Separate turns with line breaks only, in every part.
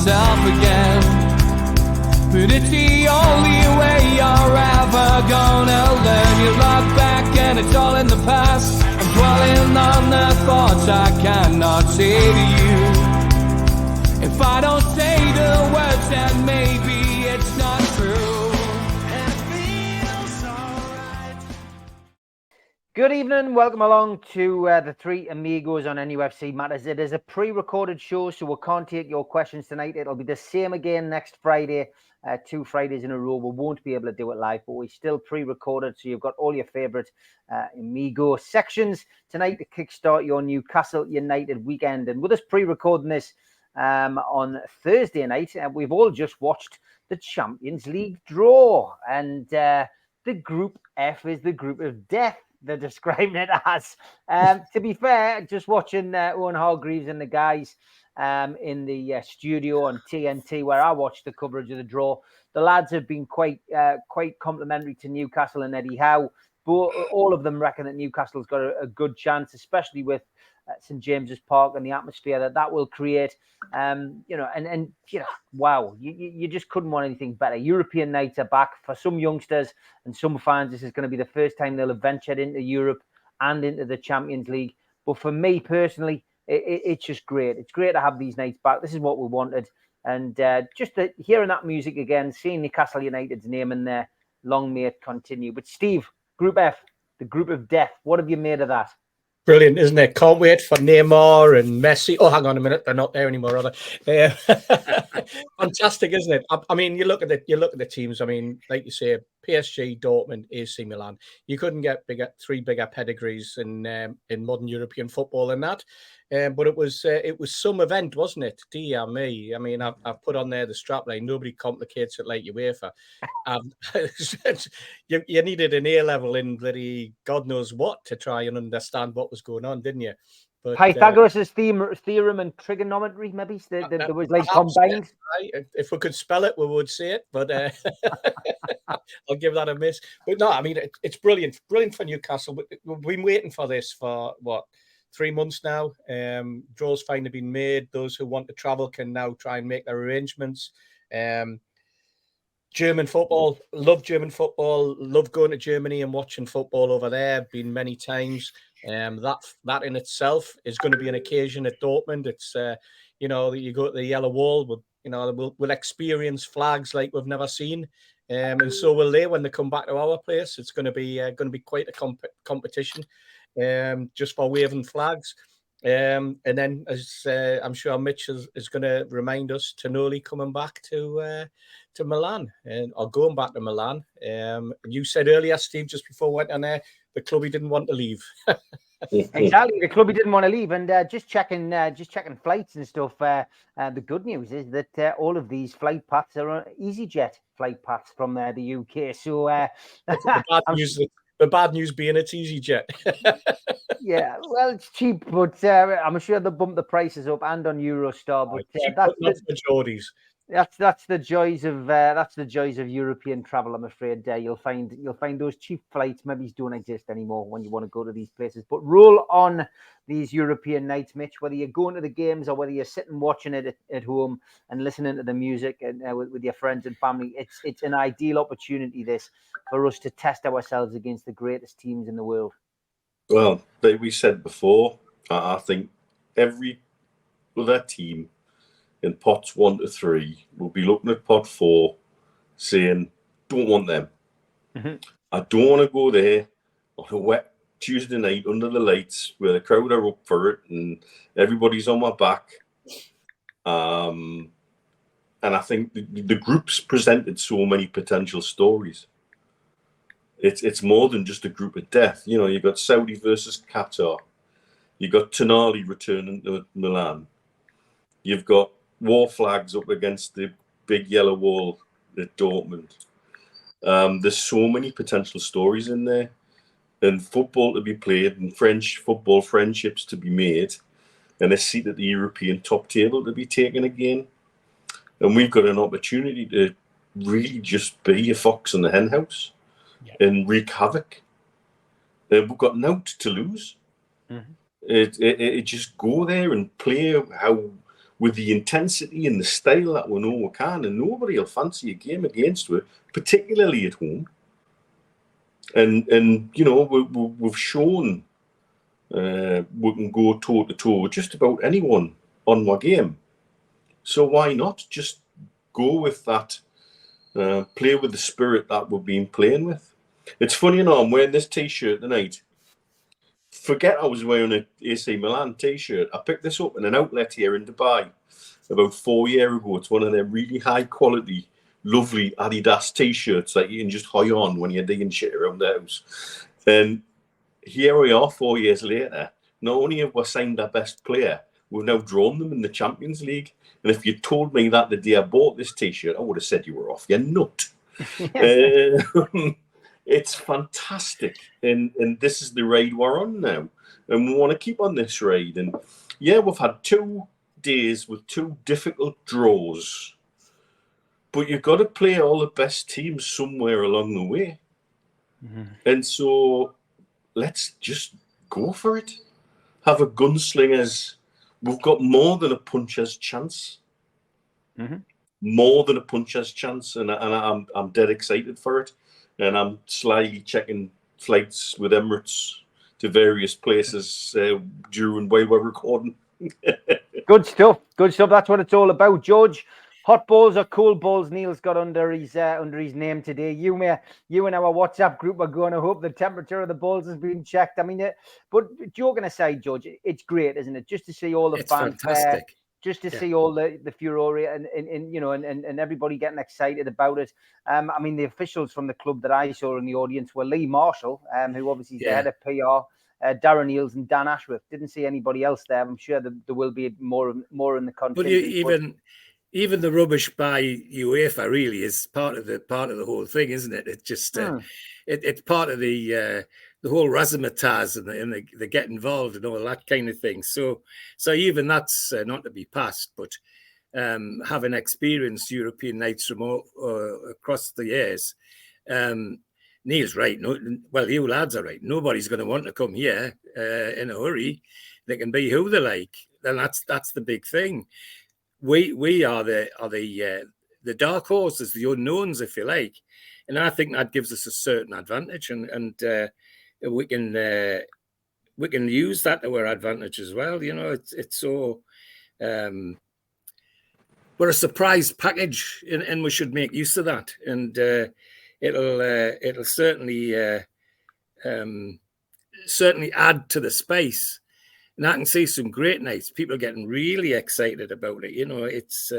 myself again. But it's the only way you're ever gonna learn. You look back and it's all in the past. I'm dwelling on the thoughts I cannot say to you. If I don't say the words, then maybe it's not true. And it feels alright.
Good evening, welcome along to the Three Amigos on NUFC Matters. It is a pre-recorded show, so we can't take your questions tonight. It'll be the same again next Friday, 2 Fridays in a row. We won't be able to do it live, but we still pre-recorded, so you've got all your favourite Amigo sections tonight to kickstart your Newcastle United weekend. And with us pre-recording this on Thursday night, we've all just watched the Champions League draw, and the Group F is the group of death. They're describing it as. To be fair, just watching Owen Hargreaves and the guys in the studio on TNT, where I watched the coverage of the draw, the lads have been quite complimentary to Newcastle and Eddie Howe. But all of them reckon that Newcastle's got a good chance, especially with St James's Park and the atmosphere that will create. Wow, you just couldn't want anything better. European nights are back for some youngsters and some fans. This is going to be the first time they'll have ventured into Europe and into the Champions League. But for me personally, it's just great. It's great to have these nights back. This is what we wanted. And hearing that music again, seeing Newcastle United's name in there, long may it continue. But Steve, Group F, the group of death, what have you made of that?
Brilliant, isn't it? Can't wait for Neymar and Messi. Oh, hang on a minute, they're not there anymore, are they? Fantastic, isn't it? I mean, you look at the teams. I mean, like you say, PSG, Dortmund, AC Milan. You couldn't get three bigger pedigrees in modern European football than that. But it was some event, wasn't it? Dear me. I mean, I've put on there the strapline. Nobody complicates it like UEFA. You needed an A level in bloody God knows what to try and understand what was going on, didn't you? But
Pythagoras' theorem and trigonometry, maybe there was like combined.
If we could spell it, we would say it, but I'll give that a miss. But no, I mean it's brilliant for Newcastle. We've been waiting for this for what, 3 months now. Draws finally been made. Those who want to travel can now try and make their arrangements. German football, love German football, love going to Germany and watching football over there. Been many times. That in itself is going to be an occasion at Dortmund. It's you go to the yellow wall. We'll experience flags like we've never seen, and so will they when they come back to our place. It's going to be quite a competition, just for waving flags. And then, as I'm sure Mitch is going to remind us, Tonoli coming back to Milan or going back to Milan. You said earlier, Steve, just before we went on there, the club he didn't want to leave.
Exactly, the club he didn't want to leave, and just checking flights and stuff. The good news is that all of these flight paths are EasyJet flight paths from the UK. So
the bad news being it's EasyJet.
Yeah, well, it's cheap, but I'm sure they'll bump the prices up and on Eurostar. But that's the joys of European travel. I'm afraid you'll find those cheap flights maybe don't exist anymore when you want to go to these places. But roll on these European nights, Mitch. Whether you're going to the games or whether you're sitting watching it at home and listening to the music and with your friends and family, it's an ideal opportunity this for us to test ourselves against the greatest teams in the world.
Well, like we said before, I think every other team in pots 1 to 3 will be looking at pot 4 saying, don't want them. Mm-hmm. I don't want to go there on a wet Tuesday night under the lights where the crowd are up for it and everybody's on my back. And I think the groups presented so many potential stories. It's more than just a group of death. You've got Saudi versus Qatar. You've got Tonali returning to Milan. You've got war flags up against the big yellow wall at Dortmund. There's so many potential stories in there. And football to be played and French football friendships to be made. And a seat at the European top table to be taken again. And we've got an opportunity to really just be a fox in the hen house. Yeah. And wreak havoc. We've got nought to lose. Mm-hmm. It just go there and play how with the intensity and the style that we know we can, and nobody will fancy a game against us, particularly at home. And you know, we've shown we can go toe to toe with just about anyone on our game. So why not just go with that? Play with the spirit that we've been playing with. It's funny, you know, I'm wearing this T-shirt tonight. Forget I was wearing an AC Milan T-shirt. I picked this up in an outlet here in Dubai about 4 years ago. It's one of them really high quality, lovely Adidas T-shirts that you can just hide on when you're digging shit around the house. And here we are 4 years later. Not only have we signed our best player, we've now drawn them in the Champions League. And if you told me that the day I bought this T-shirt, I would have said you were off your nut. It's fantastic. And this is the ride we're on now. And we want to keep on this ride. And yeah, we've had 2 days with 2 difficult draws. But you've got to play all the best teams somewhere along the way. Mm-hmm. And so let's just go for it. Have a gunslingers. We've got more than a puncher's chance. Mm-hmm. More than a puncher's chance. And I'm dead excited for it. And I'm slyly checking flights with Emirates to various places while we're recording.
Good stuff. Good stuff. That's what it's all about. George, hot balls or cold balls? Neil's got under his name today. You and our WhatsApp group are going to hope the temperature of the balls has been checked. I mean, but joking aside, George, it's great, isn't it? Just to see all the fanfare. Just to see all the furore and you know and everybody getting excited about it. I mean, the officials from the club that I saw in the audience were Lee Marshall, who obviously is the head of PR, Darren Eales and Dan Ashworth. Didn't see anybody else there. I'm sure there will be more in the content.
But even the rubbish by UEFA really is part of the whole thing, isn't it? It's just it's part of the whole razzmatazz and the get involved and all that kind of thing. So even that's not to be passed. But having experienced European nights from all, across the years, Neil's right. You lads are right. Nobody's going to want to come here in a hurry. They can be who they like, and that's the big thing. We are the dark horses, the unknowns, if you like, and I think that gives us a certain advantage, and we can use that to our advantage as well. You know, it's so we're a surprise package, and we should make use of that, and it'll certainly add to the space. And I can see some great nights. People are getting really excited about it. You know, it's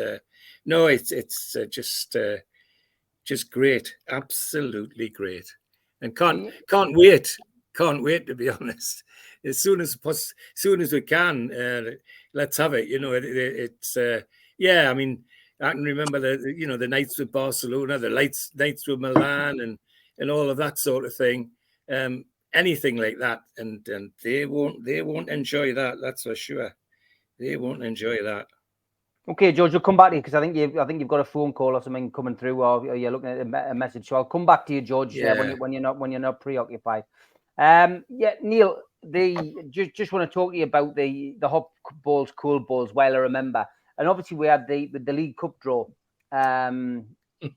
just great, absolutely great, and can't wait. Can't wait, to be honest. As soon as we can, let's have it. You know, it's I mean, I can remember the nights with Barcelona, the nights with Milan, and all of that sort of thing. Anything like that, and they won't enjoy that. That's for sure. They won't enjoy that.
Okay, George, we'll come back to you because I think you've got a phone call or something coming through, or you're looking at a message. So I'll come back to you, George, when you're not preoccupied. Neil, just want to talk to you about the hot balls, cold balls. While I remember, and obviously we had the League Cup draw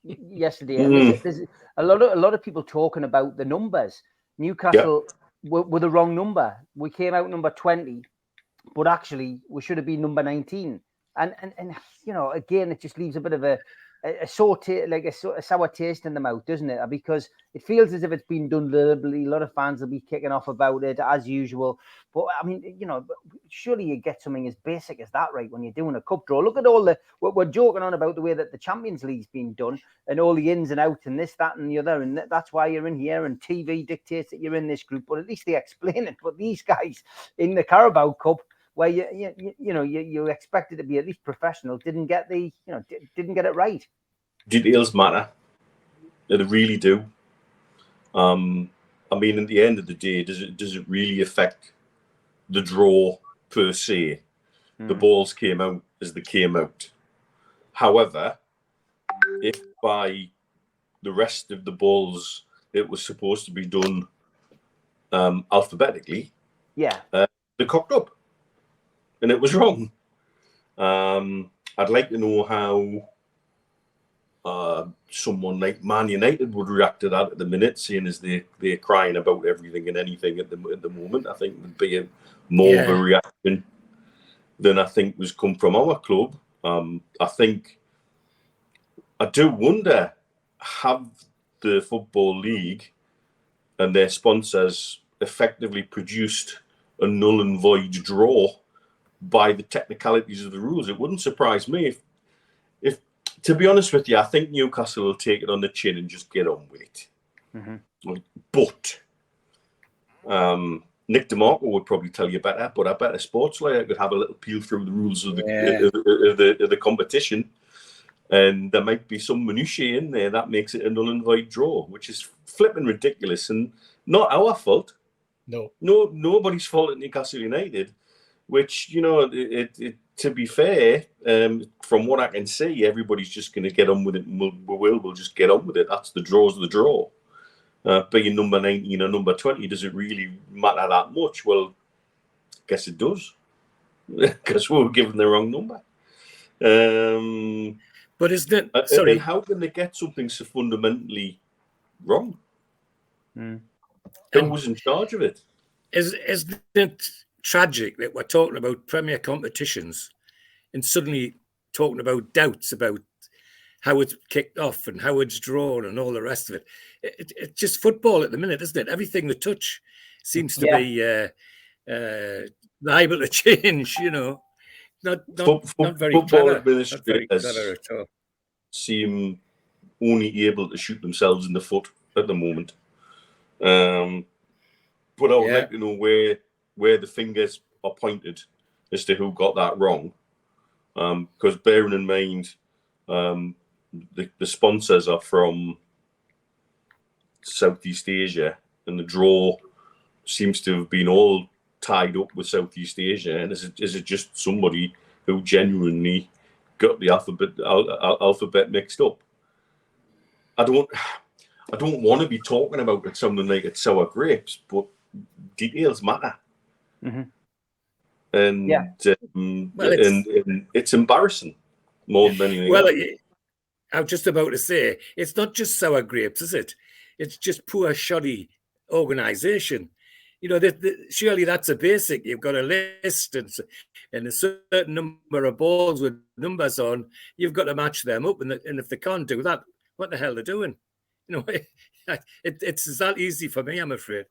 yesterday. There's a lot of people talking about the numbers. Newcastle were the wrong number. We came out number 20, but actually we should have been number 19. And you know, again, it just leaves a bit of a sour taste in the mouth, doesn't it? Because it feels as if it's been done deliberately. A lot of fans will be kicking off about it as usual. But I mean, you know, surely you get something as basic as that right when you're doing a cup draw. Look at all we're joking on about the way that the Champions League's been done and all the ins and outs and this, that, and the other. And that's why you're in here. And TV dictates that you're in this group. But at least they explain it. But these guys in the Carabao Cup, where you expected to be at least professional, didn't get it right.
Details matter. They really do. I mean, at the end of the day, does it really affect the draw per se? The balls came out as they came out. However, if by the rest of the balls it was supposed to be done alphabetically, they cocked up. And it was wrong. I'd like to know how someone like Man United would react to that at the minute, seeing as they're crying about everything and anything at the moment. I think would be more of a reaction than I think was come from our club. I do wonder, have the Football League and their sponsors effectively produced a null and void draw by the technicalities of the rules? It wouldn't surprise me if to be honest with you, I think Newcastle will take it on the chin and just get on with it. Mm-hmm. But Nick DeMarco would probably tell you better, but I bet a sports lawyer could have a little peel through the rules of the competition, and there might be some minutiae in there that makes it a null and void draw, which is flipping ridiculous and not our fault. No, nobody's fault at Newcastle United. Which, you know, to be fair, from what I can see, everybody's just going to get on with it. We'll just get on with it. That's the draw's the draw. Being number 19 or number 20, does it really matter that much? Well, I guess it does, because we were given the wrong number.
But isn't it? Sorry,
and how can they get something so fundamentally wrong? Who was in charge of it?
Isn't it tragic that we're talking about Premier competitions and suddenly talking about doubts about how it's kicked off and how it's drawn and all the rest of it? It's just football at the minute, isn't it? Everything they touch seems to be liable to change, you know. Not very clever. Not very clever at all.
Seem only able to shoot themselves in the foot at the moment. But I would like to know where the fingers are pointed as to who got that wrong. Because bearing in mind, the sponsors are from Southeast Asia, and the draw seems to have been all tied up with Southeast Asia. And is it just somebody who genuinely got the alphabet mixed up? I don't want to be talking about it sounding like it's sour grapes, but details matter. Mm-hmm. And it's embarrassing more than anything.
Well, I was just about to say, it's not just sour grapes, is it? It's just poor, shoddy organisation. You know, surely that's a basic. You've got a list and a certain number of balls with numbers on. You've got to match them up, and if they can't do that, what the hell are they doing? You know, it's that easy for me, I'm afraid.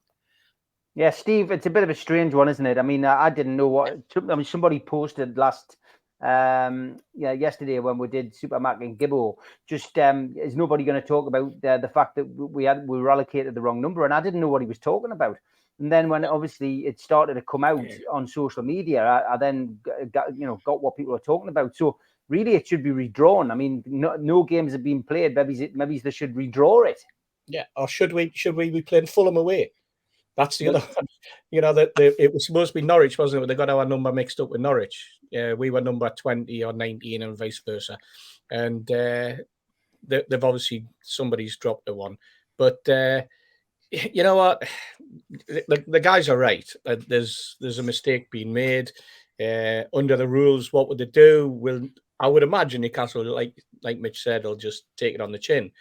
Yeah, Steve, it's a bit of a strange one, isn't it? I mean, I didn't know what. I mean, somebody posted yesterday when we did Super Mac and Gibbo. Just is nobody going to talk about the fact that we were allocated the wrong number? And I didn't know what he was talking about. And then when obviously it started to come out on social media, I then got what people are talking about. So really, it should be redrawn. I mean, no games have been played. Maybe they should redraw it.
Yeah, or should we be playing Fulham away? That's the other one. You know, it was supposed to be Norwich, wasn't it? They got our number mixed up with Norwich. We were number 20 or 19 and vice versa. And they've obviously, somebody's dropped the one. But you know what? The guys are right. There's a mistake being made. Under the rules, what would they do? I would imagine Newcastle, like Mitch said, will just take it on the chin.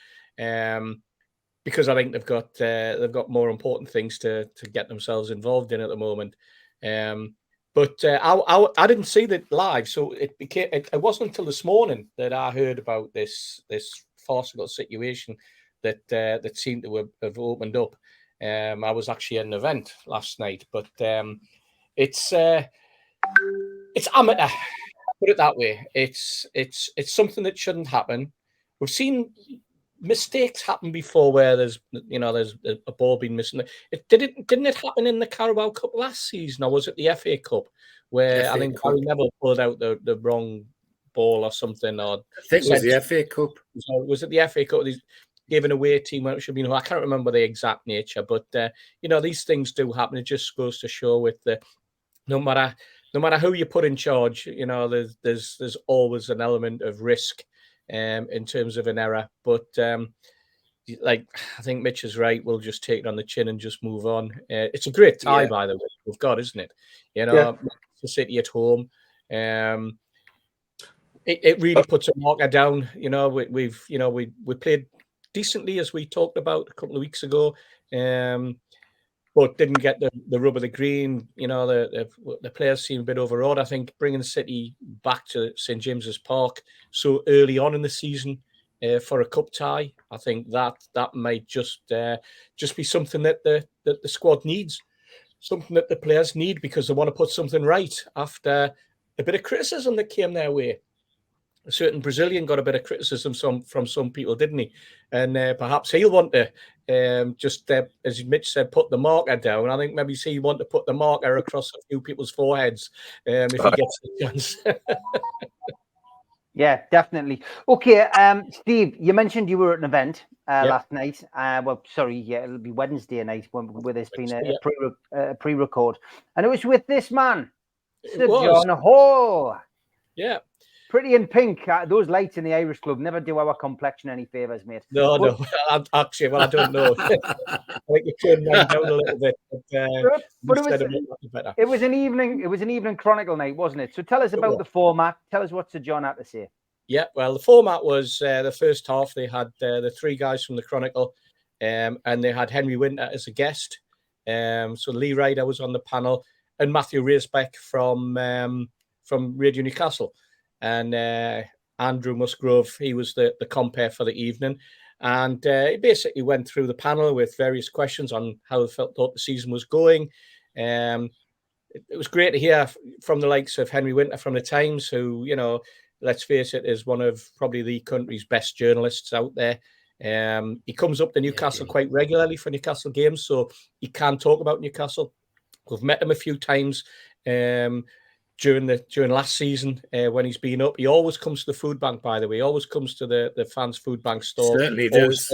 Because I think they've got more important things to get themselves involved in at the moment. But I didn't see that live, so it wasn't until this morning that I heard about this farcical situation that seemed to have opened up. I was actually at an event last night, but it's amateur. Put it that way. It's something that shouldn't happen. We've seen mistakes happen before where there's a ball being missing. Didn't it happen in the Carabao Cup last season, or was it the FA Cup where I think Harry Neville pulled out the wrong ball or something? Or
I think it was the FA Cup.
Was it the FA Cup? Giving away a team where it should be. I can't remember the exact nature, but these things do happen. It just goes to show with no matter who you put in charge, there's always an element of risk. In terms of an error, but I think Mitch is right. We'll just take it on the chin and just move on. It's a great tie, by the way, we've got, isn't it? Manchester City at home. it really puts a marker down. You know, we played decently, as we talked about a couple of weeks ago, but didn't get the rub of the green. You know, the players seem a bit overawed. I think bringing City back to St James's Park so early on in the season for a cup tie, I think that might just be something that the squad needs, something that the players need, because they want to put something right after a bit of criticism that came their way. A certain Brazilian got a bit of criticism from some people, didn't he? And perhaps he'll want to as Mitch said, put the marker down. I think maybe he'll want to put the marker across a few people's foreheads if he gets the chance.
Yeah, definitely. Okay, Steve, you mentioned you were at an event last night. It'll be Wednesday night where there's been a pre-record, and it was with this man, Sir John Hall.
Yeah.
Pretty in pink. Those lights in the Irish club never do our complexion any favours, mate.
No. Actually, I don't know. I think you turned mine down a little bit. But
it was an evening. It was an evening Chronicle night, wasn't it? So tell us about the format. Tell us what Sir John had to say.
Yeah, well, the format was the first half. They had the three guys from the Chronicle, and they had Henry Winter as a guest. So Lee Ryder was on the panel, and Matthew Racebeck from Radio Newcastle. And Andrew Musgrove, he was the compere for the evening. And he basically went through the panel with various questions on how they thought the season was going. It was great to hear from the likes of Henry Winter from the Times, who, you know, let's face it, is one of probably the country's best journalists out there. He comes up to Newcastle quite regularly for Newcastle games, so he can talk about Newcastle. We've met him a few times. During last season when he's been up. He always comes to the food bank, by the way. He always comes to the fans' food bank store.
Certainly does,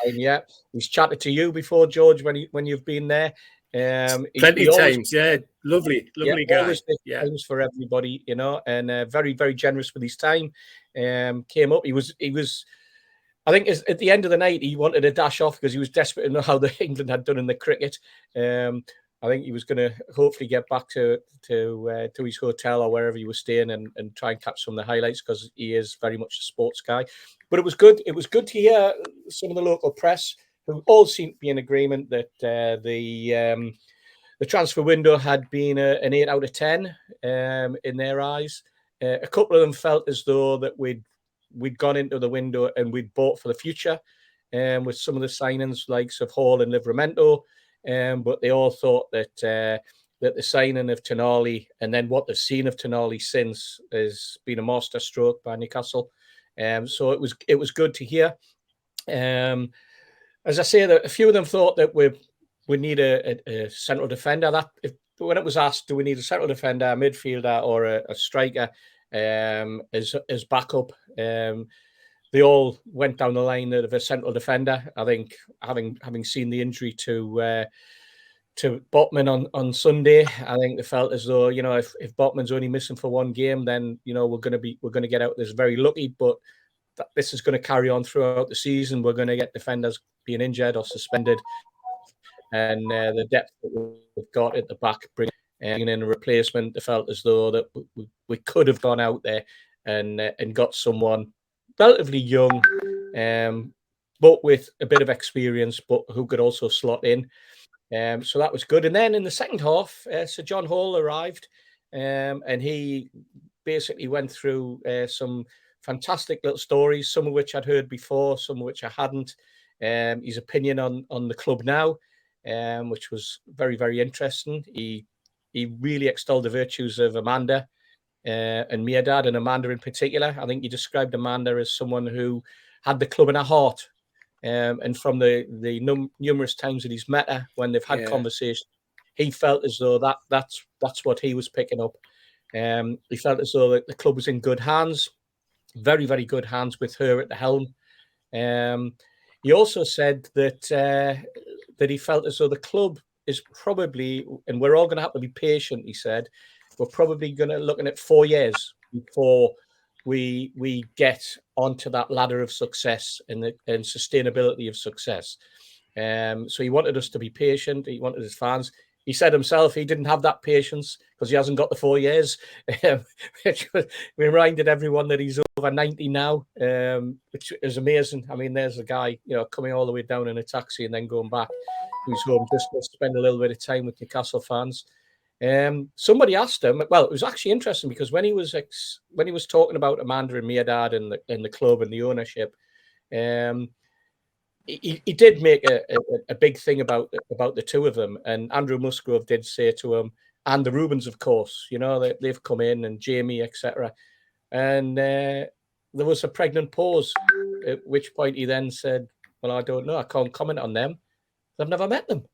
yeah. He's chatted to you before, George, when you've been there.
Plenty of times, yeah. Lovely guy.
Always times for everybody, you know, and very, very generous with his time. Came up. He was. I think at the end of the night, he wanted to dash off because he was desperate to know how England had done in the cricket. I think he was going to hopefully get back to his hotel or wherever he was staying and try and catch some of the highlights, because he is very much a sports guy. But it was good. It was good to hear some of the local press who all seemed to be in agreement that the transfer window had been an 8 out of 10 in their eyes. A couple of them felt as though that we'd gone into the window and we'd bought for the future, with some of the signings likes of Hall and Livramento. But they all thought that the signing of Tonali and then what they've seen of Tonali since has been a master stroke by Newcastle. So it was good to hear. As I say, that a few of them thought that we need a central defender. When it was asked, do we need a central defender, a midfielder, or a striker as backup? They all went down the line of a central defender. I think having seen the injury to Botman on Sunday, I think they felt as though, you know, if Botman's only missing for one game, then, you know, we're going to get out this very lucky. But this is going to carry on throughout the season. We're going to get defenders being injured or suspended, and the depth that we've got at the back, bringing in a replacement, they felt as though that we could have gone out there and got someone relatively young, but with a bit of experience, but who could also slot in. So that was good. And then in the second half, Sir John Hall arrived, and he basically went through some fantastic little stories, some of which I'd heard before, some of which I hadn't. His opinion on the club now, which was very, very interesting. He really extolled the virtues of Amanda and Miedad, and Amanda in particular. I think he described Amanda as someone who had the club in her heart. And from the numerous times that he's met her, when they've had conversations, he felt as though that's what he was picking up. He felt as though the club was in good hands, very, very good hands with her at the helm. He also said that he felt as though the club is probably, and we're all going to have to be patient, he said, we're probably going to looking at 4 years before we get onto that ladder of success and sustainability of success. So he wanted us to be patient. He wanted his fans. he said himself he didn't have that patience because he hasn't got the 4 years, which reminded everyone that he's over 90 now, which is amazing. I mean, there's a guy, coming all the way down in a taxi and then going back. Who's home just to spend a little bit of time with Newcastle fans. Somebody asked him. Well, it was actually interesting because when he was talking about Amanda and Miedad and the club and the ownership, he did make a big thing about the two of them. And Andrew Musgrove did say to him, and the Rubens, of course, they've come in, and Jamie, etc. And there was a pregnant pause, at which point he then said, "Well, I don't know. I can't comment on them. I've never met them."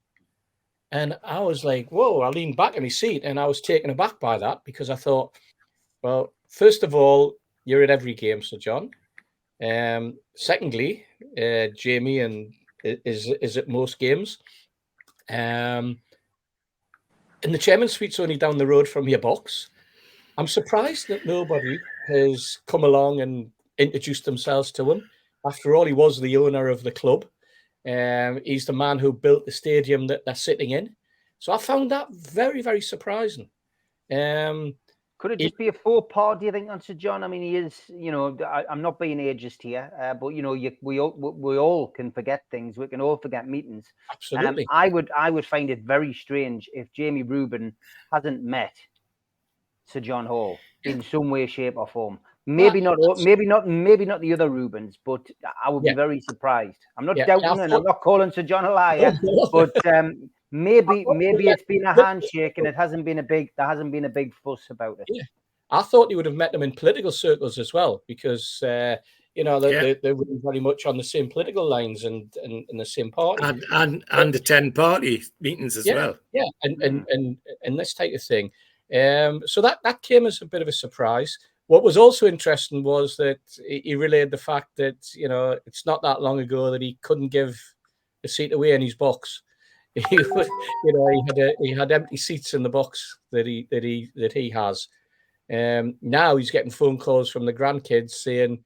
And I was like, whoa, I leaned back in my seat and I was taken aback by that because I thought, well, first of all, you're at every game, Sir John. Secondly, Jamie is at most games. And the chairman's suite's only down the road from your box. I'm surprised that nobody has come along and introduced themselves to him. After all, he was the owner of the club. He's the man who built the stadium that they're sitting in. So I found that very, very surprising.
Could it just be a faux pas, do you think, on Sir John? I mean, he is, I'm not being ageist here, but, we all can forget things. We can all forget meetings.
Absolutely.
I would find it very strange if Jamie Reuben hasn't met Sir John Hall in some way, shape or form. Maybe not the other Reubens, but I would be very surprised. I'm not doubting, and I'm not calling Sir John a liar, but maybe it's been a handshake and there hasn't been a big fuss about it.
Yeah, I thought he would have met them in political circles as well, because they were very much on the same political lines and the same party
and attend party meetings as well.
Yeah, and this type of thing. So that came as a bit of a surprise. What was also interesting was that he relayed the fact that, it's not that long ago that he couldn't give a seat away in his box. He had empty seats in the box that he has. Now he's getting phone calls from the grandkids saying,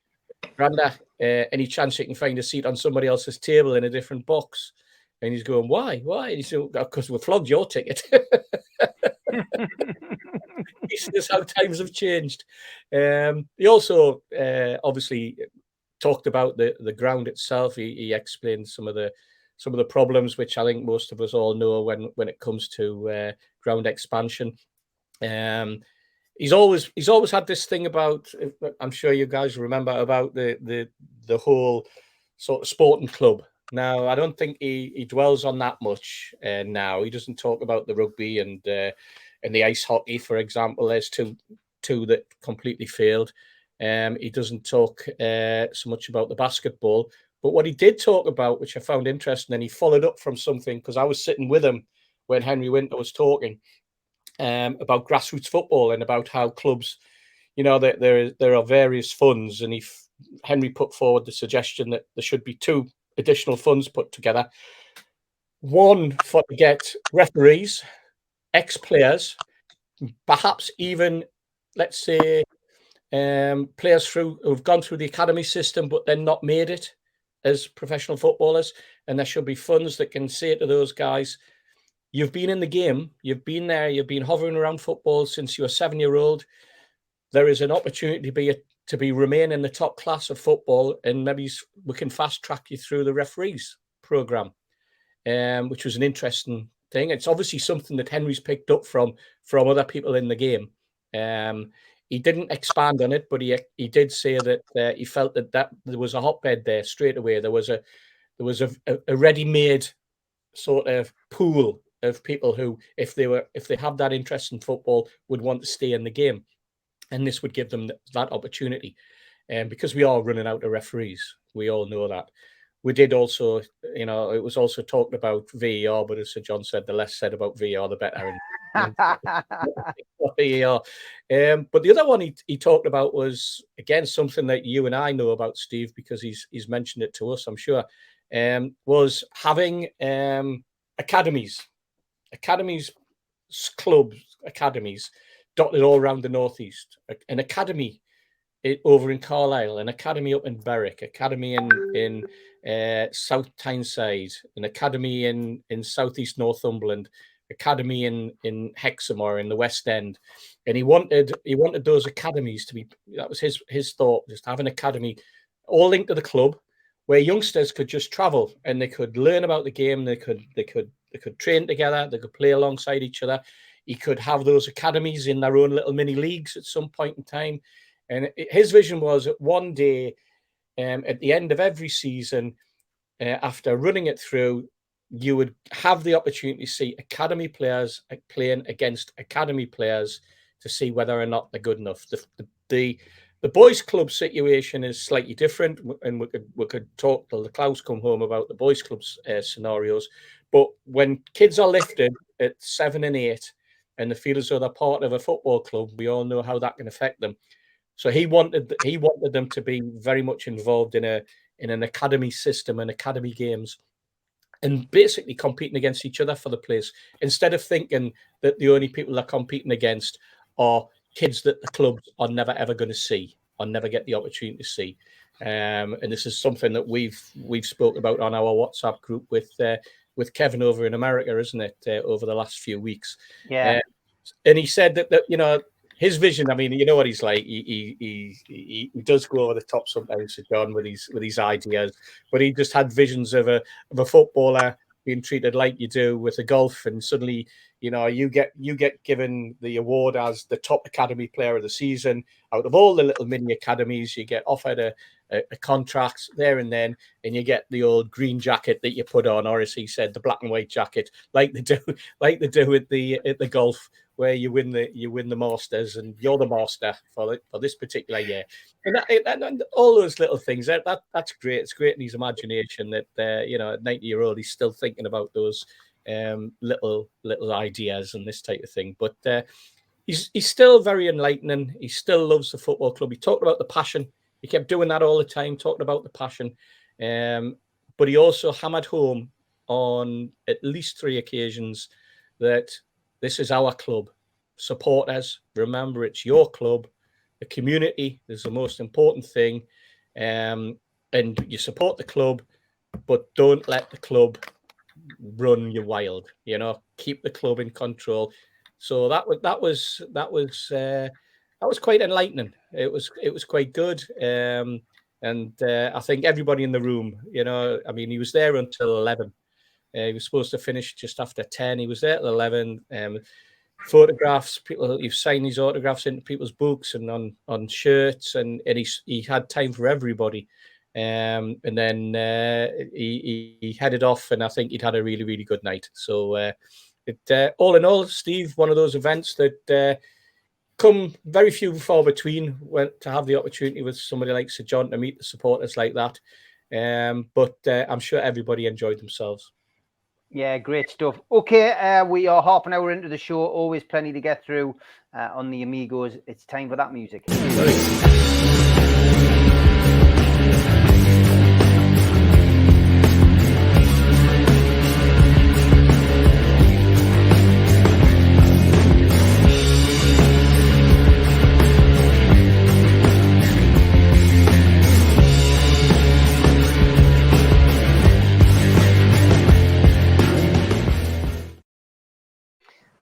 "Granda, any chance you can find a seat on somebody else's table in a different box?" And he's going, "Why? Why?" And he said, "Because we flogged your ticket." He says how times have changed. He also obviously talked about the ground itself. He explained some of the problems, which I think most of us all know when it comes to ground expansion. He's always had this thing about, I'm sure you guys remember, about the whole sort of sporting club. Now, I don't think he dwells on that much now. He doesn't talk about the rugby and the ice hockey, for example. There's two that completely failed. He doesn't talk so much about the basketball. But what he did talk about, which I found interesting, and he followed up from something, because I was sitting with him when Henry Winter was talking about grassroots football and about how clubs, there are various funds, and Henry put forward the suggestion that there should be 2 additional funds put together. One to get referees, ex-players, perhaps even, let's say, players who've gone through the academy system but then not made it as professional footballers. And there should be funds that can say to those guys, you've been in the game, you've been there, you've been hovering around football since you were 7-year-old. There is an opportunity to remain in the top class of football, and maybe we can fast track you through the referees program, which was an interesting thing. It's obviously something that Henry's picked up from other people in the game. He didn't expand on it, but he did say that he felt that there was a hotbed there straight away. There was a ready-made sort of pool of people who, if they have that interest in football, would want to stay in the game, and this would give them that opportunity. Because we are running out of referees, we all know that. We did also, it was also talked about VAR, but as Sir John said, the less said about VAR, the better. VAR. But the other one he talked about was, again, something that you and I know about, Steve, because he's mentioned it to us, I'm sure, was having academies, clubs, academies dotted all around the northeast. An academy over in Carlisle, an academy up in Berwick, academy in South Tyneside, an academy in southeast Northumberland, academy in Hexham or in the West End, and he wanted those academies to be. That was his thought, just have an academy all linked to the club, where youngsters could just travel and they could learn about the game. They could train together. They could play alongside each other. He could have those academies in their own little mini leagues at some point in time. And his vision was that one day, at the end of every season, after running it through, you would have the opportunity to see academy players playing against academy players to see whether or not they're good enough. The boys' club situation is slightly different, and we could talk till the clouds come home about the boys' club's scenarios. But when kids are lifted at 7 and 8, and they feel as though they're part of a football club, we all know how that can affect them. So he wanted them to be very much involved in an academy system and academy games, and basically competing against each other for the place, instead of thinking that the only people they're competing against are kids that the clubs are never ever going to see or never get the opportunity to see. And this is something that we've spoke about on our WhatsApp group with Kevin over in America, isn't it? Over the last few weeks,
yeah.
And he said that his vision. I mean, you know what he's like. He does go over the top sometimes, Sir John, with his ideas. But he just had visions of a footballer being treated like you do with the golf, and suddenly, you get given the award as the top academy player of the season. Out of all the little mini academies, you get offered a contract there and then, and you get the old green jacket that you put on, or as he said, the black and white jacket, like they do at the golf, where you win the Masters, and you're the master for this particular year. And all those little things, that's great. It's great in his imagination that at 90-year-old he's still thinking about those little ideas and this type of thing. But he's still very enlightening. He still loves the football club. He talked about the passion. He kept doing that all the time, talking about the passion. But he also hammered home on at least 3 occasions that this is our club. Support us. Remember, it's your club. The community is the most important thing. And you support the club, but don't let the club run you wild. Keep the club in control. So that was quite enlightening. It was quite good. And I think everybody in the room, he was there until 11. He was supposed to finish just after 10. He was there at 11. Photographs, people, you've signed his autographs into people's books and on shirts, and he had time for everybody. And then he headed off, and I think he'd had a really, really good night. So all in all, Steve, one of those events that come very few and far between, to have the opportunity with somebody like Sir John to meet the supporters like that. But I'm sure everybody enjoyed themselves.
Yeah, great stuff. Okay, we are half an hour into the show. Always plenty to get through on the Amigos. It's time for that music.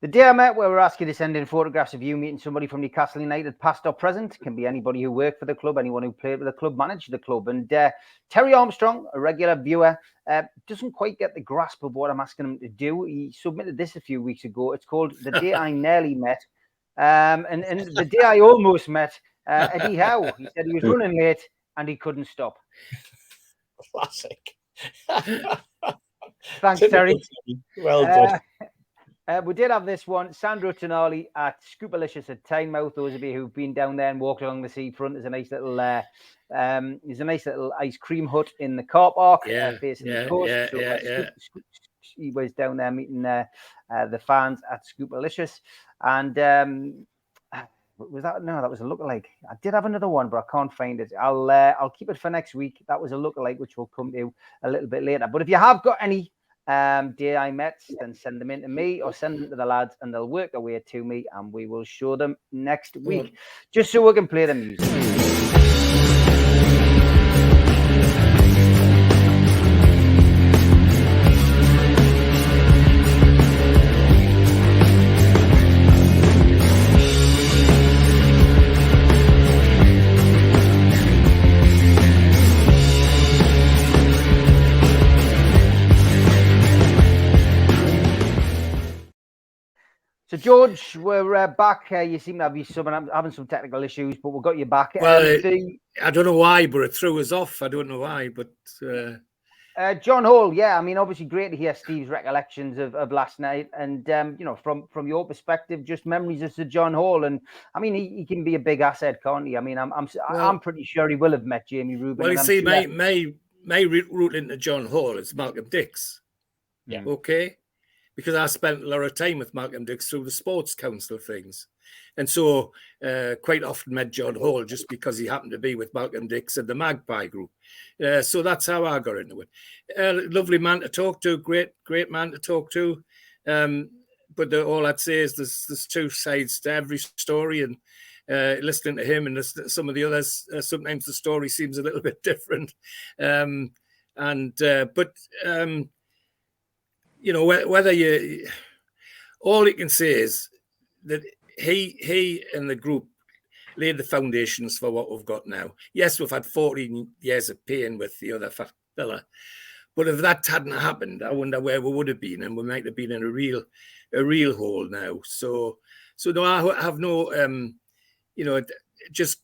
The day I met, where we're asking you to send in photographs of you meeting somebody from Newcastle United, past or present. Can be anybody who worked for the club, anyone who played with the club, managed the club. And Terry Armstrong, a regular viewer, doesn't quite get the grasp of what I'm asking him to do. He submitted this a few weeks ago. It's called The Day I Nearly Met. And the day I almost met Eddie Howe. He said he was running late and he couldn't stop.
Classic.
Thanks, Terry.
Well done.
We did have this one. Sandro Tonali at Scoopalicious at Tynemouth. Those of you who've been down there and walked along the seafront, there's a nice little ice cream hut in the car park facing the coast. He was down there meeting the fans at Scoopalicious. And was that? No, that was a lookalike. I did have another one, but I can't find it. I'll keep it for next week. That was a lookalike, which we'll come to a little bit later. But if you have got any day I met, then send them in to me or send them to the lads, and they'll work their way to me, and we will show them next week, just so we can play the music. So, George, we're back. You seem to be having some technical issues, but we've got you back.
Well, I don't know why, but it threw us off. I don't know why, but...
John Hall, yeah, I mean, obviously great to hear Steve's recollections of last night. And, from your perspective, just memories of Sir John Hall. And, I mean, he can be a big asset, can't he? I mean, I'm pretty sure he will have met Jamie Rubin.
Well, you see, my route into John Hall is Malcolm Dix.
Yeah.
Okay? Because I spent a lot of time with Malcolm Dix through the sports council things. And so quite often met John Hall just because he happened to be with Malcolm Dix and the Magpie group. So that's how I got into it. Lovely man to talk to, great man to talk to. But all I'd say is there's two sides to every story, and listening to him and some of the others, sometimes the story seems a little bit different. Whether you, all you can say is that he and the group laid the foundations for what we've got now. Yes, we've had 14 years of pain with the other fella, but if that hadn't happened, I wonder where we would have been, and we might have been in a real hole now. So no, I have no, just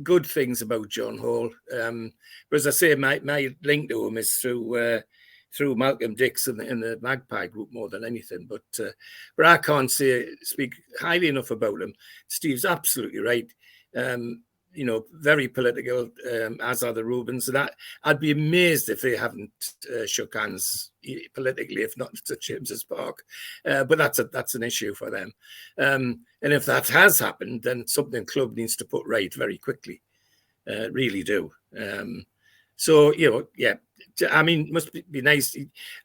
good things about John Hall. But as I say, my link to him is through Malcolm Dix and the Magpie group more than anything. But I can't speak highly enough about him. Steve's absolutely right. Very political, as are the Rubins. And I'd be amazed if they haven't shook hands politically, if not at James's Park. But that's an issue for them. And if that has happened, then something club needs to put right very quickly. Really do. I mean, must be nice,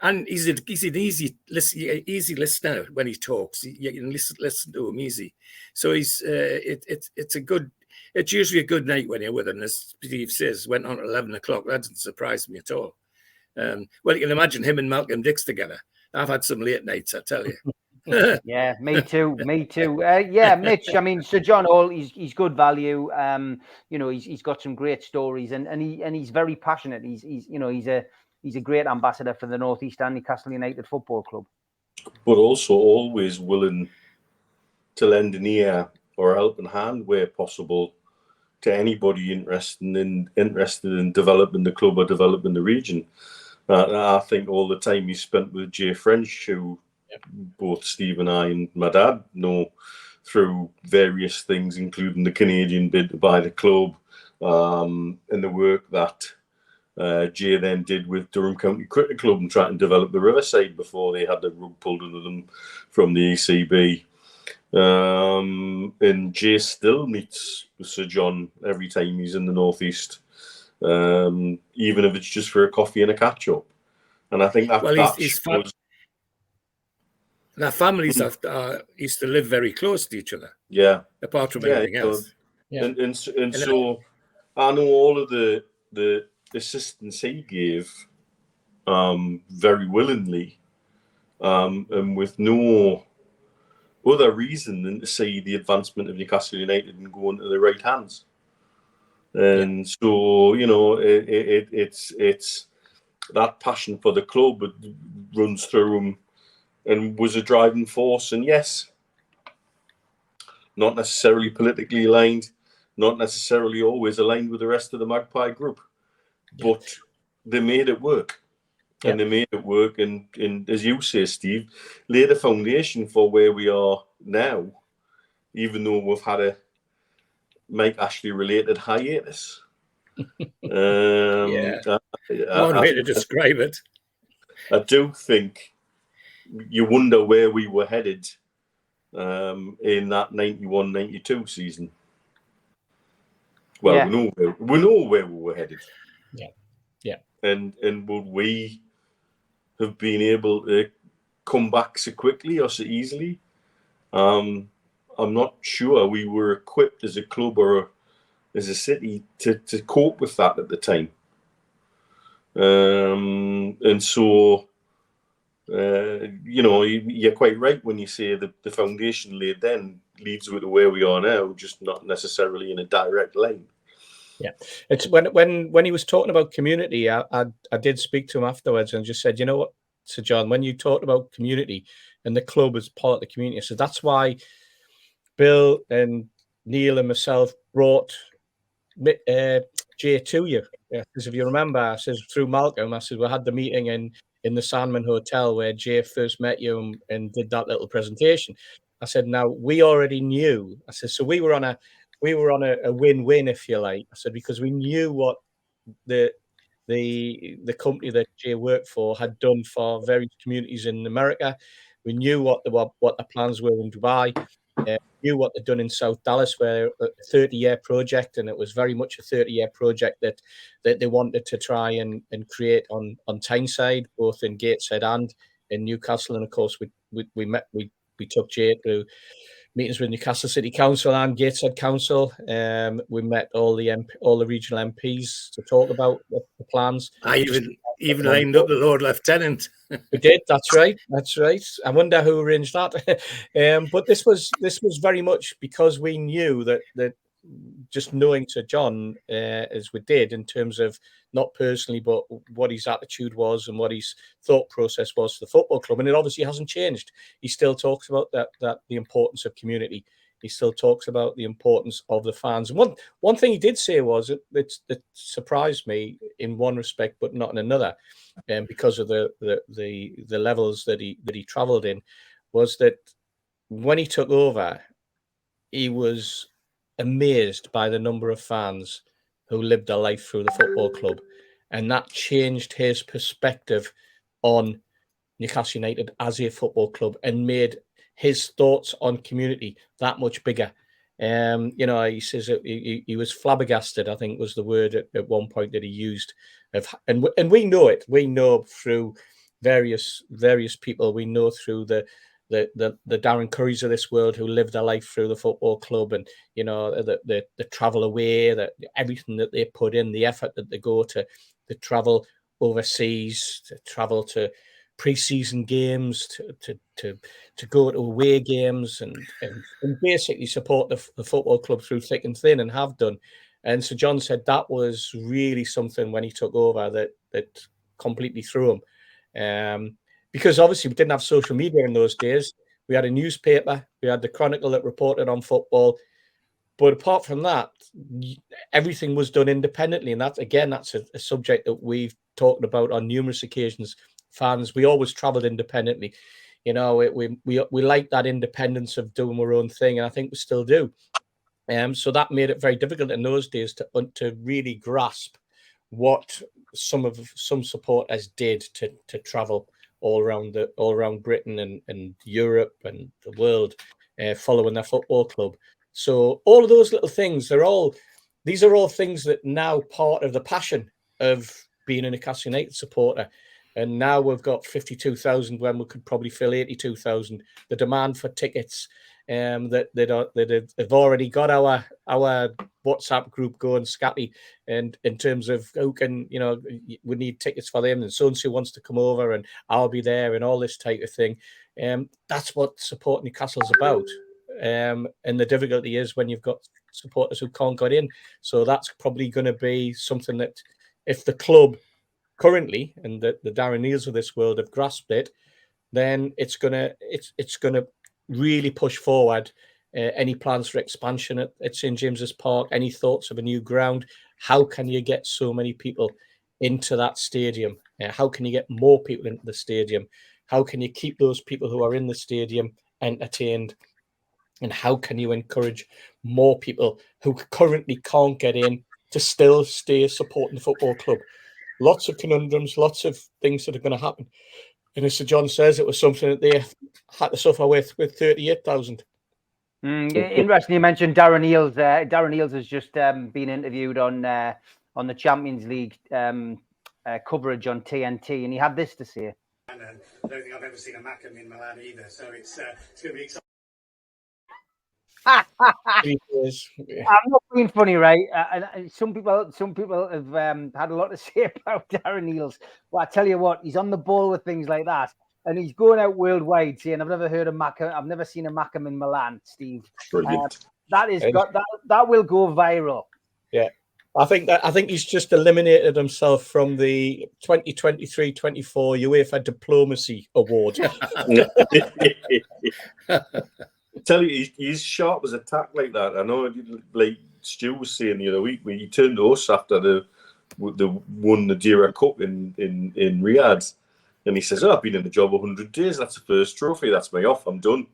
and he's an easy listener when he talks. You can listen to him easy. So it's usually a good night when you're with him. As Steve says, went on at 11 o'clock. That doesn't surprise me at all. Well, you can imagine him and Malcolm Dix together. I've had some late nights, I tell you.
Yeah, me too. Mitch, I mean, Sir John Hall, he's good value. He's got some great stories, and he's very passionate. He's a great ambassador for the North East and Newcastle United Football Club.
But also always willing to lend an ear or a helping hand where possible to anybody interested in developing the club or developing the region. I think all the time he spent with Jay French, who both Steve and I and my dad know through various things, including the Canadian bid to buy the club, and the work that Jay then did with Durham County Cricket Club and trying to develop the Riverside before they had the rug pulled under them from the ECB. And Jay still meets with Sir John every time he's in the Northeast, even if it's just for a coffee and a catch up. And I think
their families used to live very close to each other.
Yeah.
Apart from anything else.
Yeah. And so I know all of the assistance he gave very willingly, and with no other reason than to see the advancement of Newcastle United and go into the right hands. And so, it's that passion for the club that runs through him and was a driving force. And yes, not necessarily politically aligned, not necessarily always aligned with the rest of the Magpie group, but they made it work. And they made it work. And as you say, Steve, laid a foundation for where we are now, even though we've had a Mike Ashley related hiatus.
One way to describe it.
I do think you wonder where we were headed in that 91-92 season. Well, we know where we were headed.
Yeah.
And would we have been able to come back so quickly or so easily? I'm not sure we were equipped as a club or as a city to cope with that at the time. And so, you're quite right when you say that the foundation laid then leads to where we are now, just not necessarily in a direct line.
Yeah, it's when he was talking about community, I did speak to him afterwards and just said, you know what, Sir John, when you talked about community, and the club as part of the community. So that's why Bill and Neil and myself brought Jay to you. Because if you remember, I says through Malcolm, I said we had the meeting in the Sandman Hotel where Jay first met you and did that little presentation. I said, now we already knew. I said, so we were on a win-win, if you like. I said, because we knew what the company that Jay worked for had done for various communities in America. We knew what the plans were in Dubai. Knew what they'd done in South Dallas, where a 30-year project, and it was very much a 30-year project that they wanted to try and create on Tyneside, both in Gateshead and in Newcastle. And of course, we took Jay to meetings with Newcastle City Council and Gateshead Council. We met all the regional MPs to talk about the plans.
I even lined up the Lord Lieutenant.
We did. That's right. That's right. I wonder who arranged that. But this was very much because we knew that just knowing Sir John as we did, in terms of not personally, but what his attitude was and what his thought process was for the football club, and it obviously hasn't changed. He still talks about that the importance of community. He still talks about the importance of the fans. And one thing he did say was that surprised me in one respect, but not in another, because of the levels that he travelled in, was that when he took over, he was amazed by the number of fans who lived their life through the football club, and that changed his perspective on Newcastle United as a football club and made his thoughts on community that much bigger. He says he was flabbergasted, I think was the word at one point that he used. And we know it. We know through various people. We know through the Darren Currys of this world who lived their life through the football club, and the travel away, that everything that they put in, the effort that they go to travel overseas, to travel to pre-season games, to go to away games, and basically support the football club through thick and thin, and have done. And Sir John said that was really something when he took over that completely threw him. Because obviously we didn't have social media in those days. We had a newspaper, we had the Chronicle that reported on football. But apart from that, everything was done independently. And that's a subject that we've talked about on numerous occasions. Fans, we always travelled independently. We like that independence of doing our own thing, and I think we still do. So that made it very difficult in those days to really grasp what some supporters did to travel all around Britain and Europe and the world, following their football club. So all of those little things, these are all things that now part of the passion of being a Newcastle United supporter. And now we've got 52,000 when we could probably fill 82,000. The demand for tickets, that have already got our WhatsApp group going scatty, and in terms of who can, we need tickets for them, and so wants to come over, and I'll be there, and all this type of thing. That's what Support Newcastle's about. And the difficulty is when you've got supporters who can't get in. So that's probably going to be something that, if the club currently and the Darren Neils of this world have grasped it, then it's gonna really push forward any plans for expansion at St James's Park. Any thoughts of a new ground? How can you get so many people into that stadium? How can you get more people into the stadium? How can you keep those people who are in the stadium entertained? And how can you encourage more people who currently can't get in to still stay supporting the football club? Lots of conundrums, lots of things that are going to happen. And as Sir John says, it was something that they had to suffer with 38,000.
Interesting you mentioned Darren Neils. Darren Neils has just been interviewed on the Champions League coverage on TNT, and he had this to say.
I don't think I've ever seen a Mackem in Milan either, so it's going to be exciting.
I'm not being funny, right? Some people have had a lot to say about Darren Neils. But I tell you what, he's on the ball with things like that, and he's going out worldwide saying, "I've never heard of Mackem. I've never seen a Mackem in Milan." Steve,
Brilliant.
that will go viral.
Yeah. I think he's just eliminated himself from the 2023-24 UEFA Diplomacy Award.
Tell you, he's sharp as a tack like that. I know, like Stu was saying the other week, when he turned to us after the won the Dira Cup in Riyadh, and he says, "Oh, I've been in the job 100 days. That's the first trophy. That's me off. I'm done."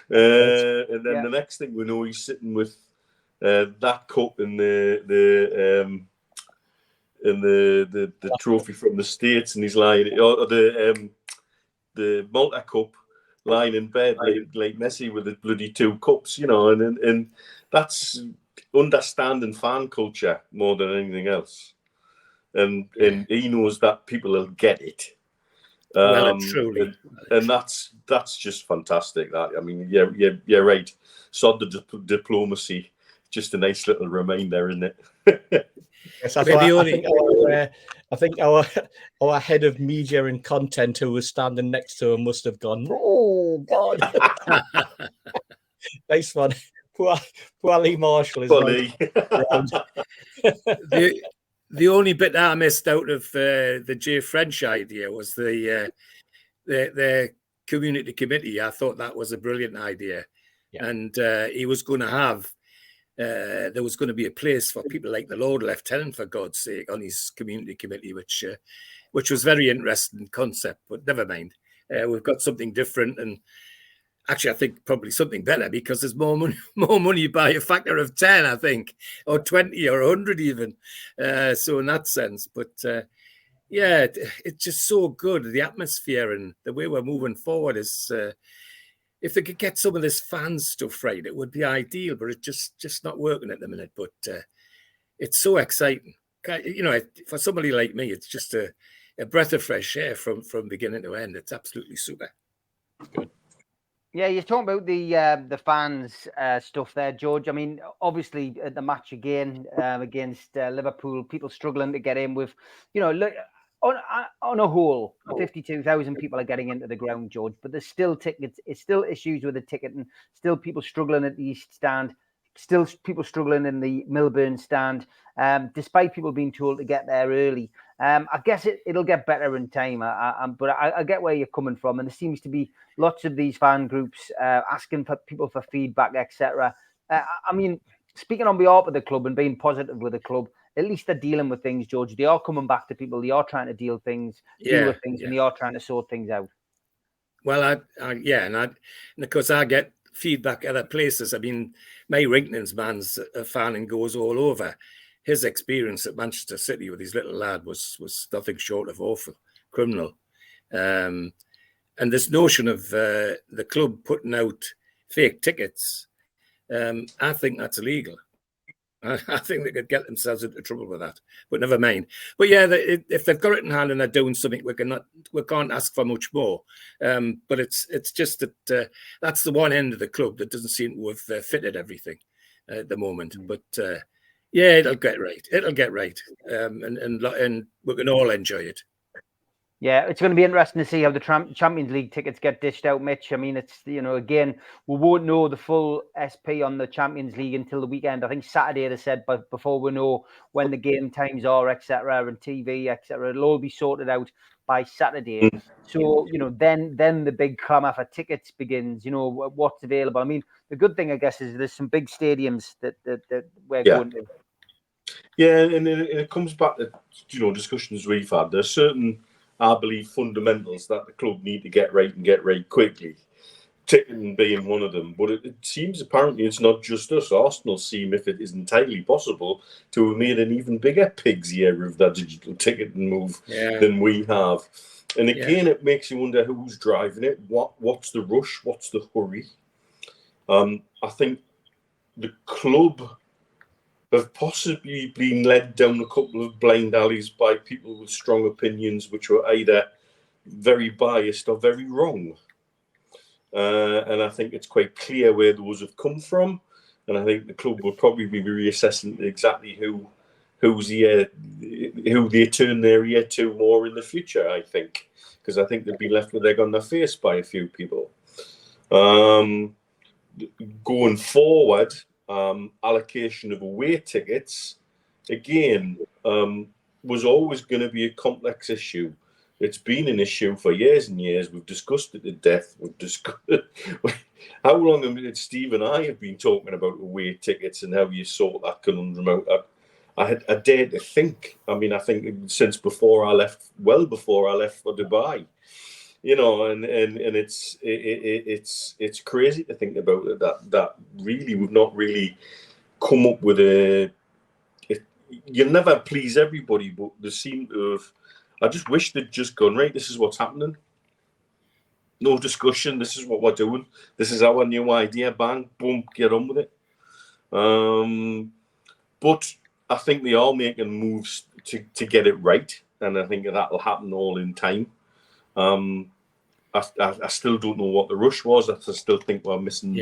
And then the next thing we know, he's sitting with that cup and the trophy from the States, and he's lying, or the Malta Cup, lying in bed like Messi with the bloody 2 cups, you know, and that's understanding fan culture more than anything else, and he knows that people will get it.
Well and truly,
and that's just fantastic. That, I mean, you're right. Sod the diplomacy. Just a nice little reminder, isn't it?
Yes, I think our head of media and content, who was standing next to him, must have gone, "Oh God!" Nice one. Poor Lee Marshall is
right. The only bit I missed out of the Jay French idea was the community committee. I thought that was a brilliant idea, and he was going to have. There was going to be a place for people like the Lord Lieutenant, for God's sake, on his community committee, which was very interesting concept. But never mind, we've got something different, and actually, I think probably something better, because there's more money by a factor of 10, I think, or 20 or 100 even. So in that sense, but it's just so good. The atmosphere and the way we're moving forward is. If they could get some of this fan stuff right, it would be ideal, but it's just not working at the minute. But it's so exciting. You know, for somebody like me, it's just a breath of fresh air from beginning to end. It's absolutely super.
Good.
Yeah, you're talking about the fans stuff there, George. I mean, obviously at the match again against Liverpool, people struggling to get in with, you know, look. On a whole, 52,000 people are getting into the ground, George, but there's still tickets. It's still issues with the ticket, and still people struggling at the East Stand, still people struggling in the Milburn Stand, despite people being told to get there early. I guess it'll get better in time, but I get where you're coming from, and there seems to be lots of these fan groups asking for people for feedback, etc. I mean, speaking on behalf of the club and being positive with the club, at least they're dealing with things, George. They are coming back to people. They are trying to deal with things, and they are trying to sort things out.
Well, and of course I get feedback other places. I mean, May Rinken's man's a fan and goes all over. His experience at Manchester City with his little lad was nothing short of awful, criminal. And this notion of the club putting out fake tickets, I think that's illegal. I think they could get themselves into trouble with that, but never mind. But yeah, if they've got it in hand and they're doing something, we can't ask for much more. But it's just that that's the one end of the club that doesn't seem to have fitted everything at the moment. But yeah, it'll get right. It'll get right, and we can all enjoy it.
Yeah, it's going to be interesting to see how the Champions League tickets get dished out, Mitch. I mean, it's, you know, again, we won't know the full SP on the Champions League until the weekend. I think Saturday, they said, but before we know when the game times are, etc., and TV, etc., it'll all be sorted out by Saturday. So, you know, then the big clamour for tickets begins, you know, what's available. I mean, the good thing, I guess, is there's some big stadiums that we're going to.
Yeah, and it comes back to, you know, discussions we've had. There's certain, I believe, fundamentals that the club need to get right quickly. Ticketing being one of them. But it seems apparently it's not just us. Arsenal seem, if it is entirely possible, to have made an even bigger pig's ear of that digital ticketing move than we have. And again, it makes you wonder who's driving it. What's the rush? What's the hurry? I think the club have possibly been led down a couple of blind alleys by people with strong opinions, which were either very biased or very wrong. And I think it's quite clear where those have come from. And I think the club will probably be reassessing exactly who they turn their ear to more in the future, I think. Because I think they've been left with egg on their face by a few people. Going forward, allocation of away tickets again, was always going to be a complex issue. It's been an issue for years and years. We've discussed it to death. We've discussed how long Steve and I have been talking about away tickets and how you sort that conundrum out. I dare to think. I mean, I think since before I left, well before I left for Dubai, you know, and it's crazy to think about it, that really we've not really come up with you'll never please everybody, but they seem to have. I just wish they'd just gone, right, this is what's happening. No discussion. This is what we're doing. This is our new idea. Bang, boom, get on with it. But I think they are making moves to get it right. And I think that'll happen all in time. I still don't know what the rush was. I still think we're missing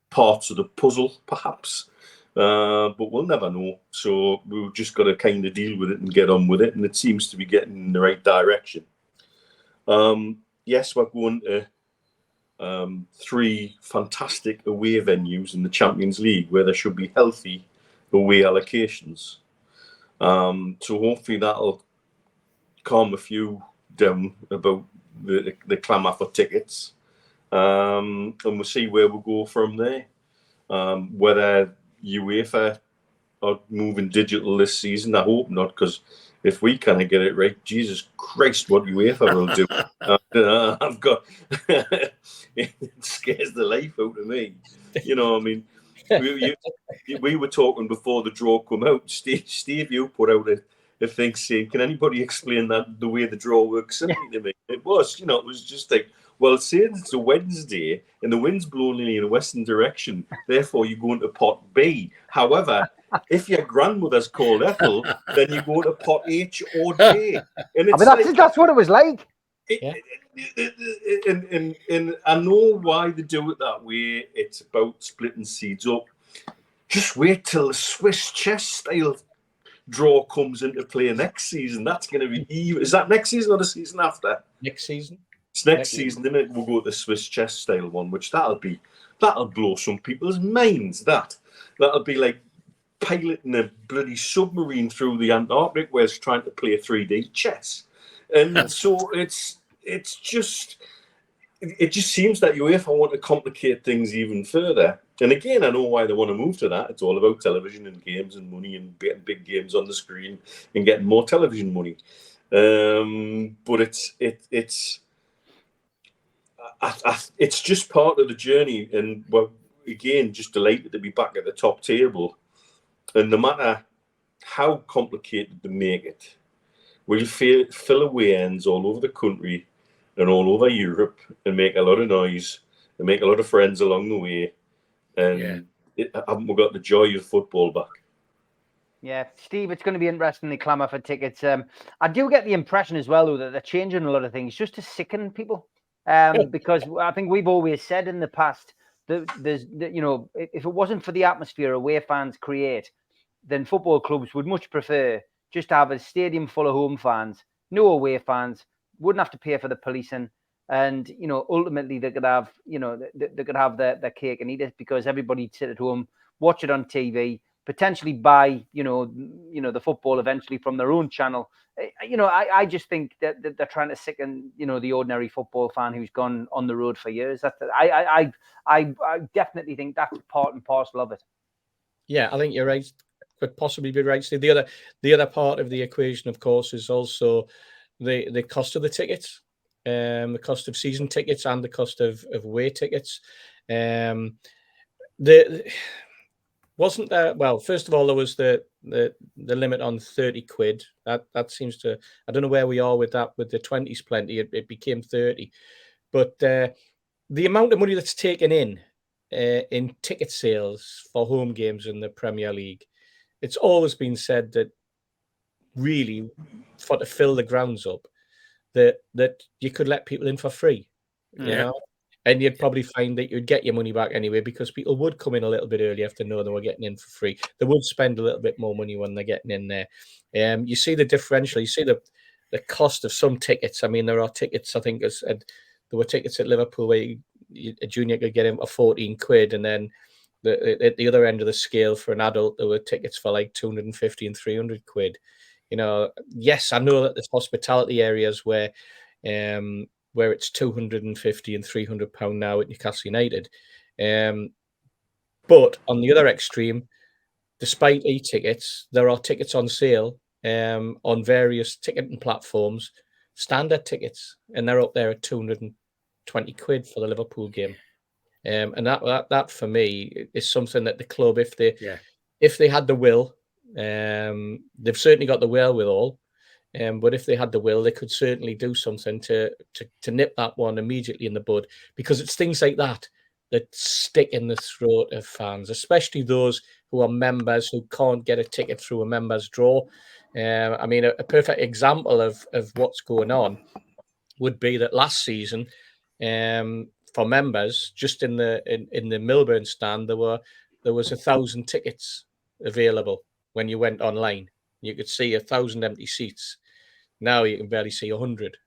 parts of the puzzle, perhaps. But we'll never know. So we've just got to kind of deal with it and get on with it. And it seems to be getting in the right direction. Yes, we're going to 3 fantastic away venues in the Champions League where there should be healthy away allocations. So hopefully that'll calm a few down about the clamour for tickets. And we'll see where we'll go from there. Whether UEFA are moving digital this season, I hope not, because if we can't get it right, Jesus Christ, what UEFA will do. I've got it scares the life out of me. You know, I mean, we were talking before the draw come out. Steve, you put out a thing saying, "Can anybody explain that the way the draw works?" Simply to me, it was just like, well, saying it's a Wednesday and the wind's blowing in a western direction, therefore you go into pot B. However, if your grandmother's called Ethel, then you go to pot H or J. And it's
that's what it was like.
And I know why they do it that way. It's about splitting seeds up. Just wait till the Swiss chess style draw comes into play next season. That's going to be even. Is that next season or the season after?
Next season.
It's next season, then we'll go to the Swiss chess style one, which that'll blow some people's minds. That'll be like piloting a bloody submarine through the Antarctic where it's trying to play 3D chess. And so it just seems that UEFA want to complicate things even further. And again, I know why they want to move to that. It's all about television and games and money and getting big games on the screen and getting more television money. But it's just part of the journey, and we're again just delighted to be back at the top table. And no matter how complicated they make it, we'll fill away ends all over the country and all over Europe and make a lot of noise and make a lot of friends along the way. And haven't we got the joy of football back?
Yeah, Steve, it's going to be interesting, the clamour for tickets. I do get the impression as well, though, that they're changing a lot of things just to sicken people. Because I think we've always said in the past that if it wasn't for the atmosphere away fans create, then football clubs would much prefer just to have a stadium full of home fans, no away fans, wouldn't have to pay for the policing, and ultimately they could have they could have their cake and eat it, because everybody'd sit at home, watch it on TV, potentially buy the football eventually from their own channel. I just think that they're trying to sicken the ordinary football fan who's gone on the road for years. I definitely think that's part and parcel of it.
Yeah, I think you're right. Could possibly be right. So the other part of the equation, of course, is also the cost of the tickets, the cost of season tickets, and the cost of away tickets. Wasn't there? Well, first of all, there was the limit on 30 quid. That seems to. I don't know where we are with that. With the 20s, plenty. It became 30, but the amount of money that's taken in ticket sales for home games in the Premier League, it's always been said that really, for to fill the grounds up, that you could let people in for free. You know? And you'd probably find that you'd get your money back anyway, because people would come in a little bit early after know they were getting in for free. They would spend a little bit more money when they're getting in there. You see the differential. You see the cost of some tickets. I mean, there are tickets, I think, there were tickets at Liverpool where a junior could get in for 14 quid, and then at the other end of the scale for an adult, there were tickets for like 250 and 300 quid. You know, yes, I know that there's hospitality areas where it's 250 and 300 pound now at Newcastle United. But on the other extreme, despite e-tickets, there are tickets on sale on various ticketing platforms, standard tickets, and they're up there at 220 quid for the Liverpool game. And that for me is something that the club, if they had the will, they've certainly got the wherewithal. But if they had the will, they could certainly do something to nip that one immediately in the bud, because it's things like that stick in the throat of fans, especially those who are members who can't get a ticket through a members draw. I mean, a perfect example of what's going on would be that last season, for members, just in the Milburn stand, there was 1,000 tickets available when you went online. You could see 1,000 empty seats. Now you can barely see 100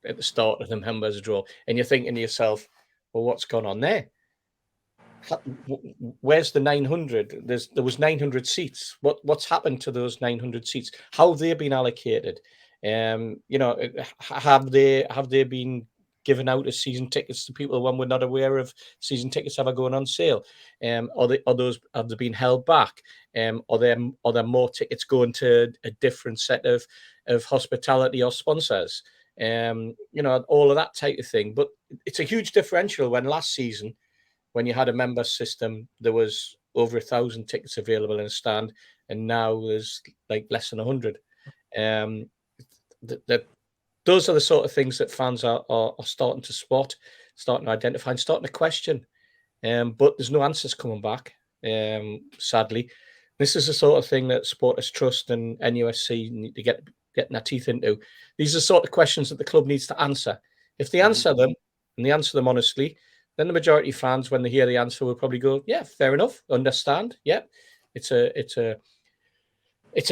at the start of the members draw, and you're thinking to yourself, well, what's gone on there? Where's the 900? There was 900 seats. What's happened to those 900 seats? How have they been allocated? You know, have they been given out as season tickets to people when we're not aware of season tickets ever going on sale? Have they been held back? Are there more tickets going to a different set of hospitality or sponsors? You know, all of that type of thing. But it's a huge differential when last season, when you had a member system, there was over 1,000 tickets available in a stand, and now there's like less than 100. Those are the sort of things that fans are starting to spot, starting to identify, and starting to question. But there's no answers coming back, sadly. This is the sort of thing that Supporters Trust and NUFC need to getting their teeth into. These are the sort of questions that the club needs to answer. If they answer them, and they answer them honestly, then the majority of fans, when they hear the answer, will probably go, yeah, fair enough, understand. Yeah, it's a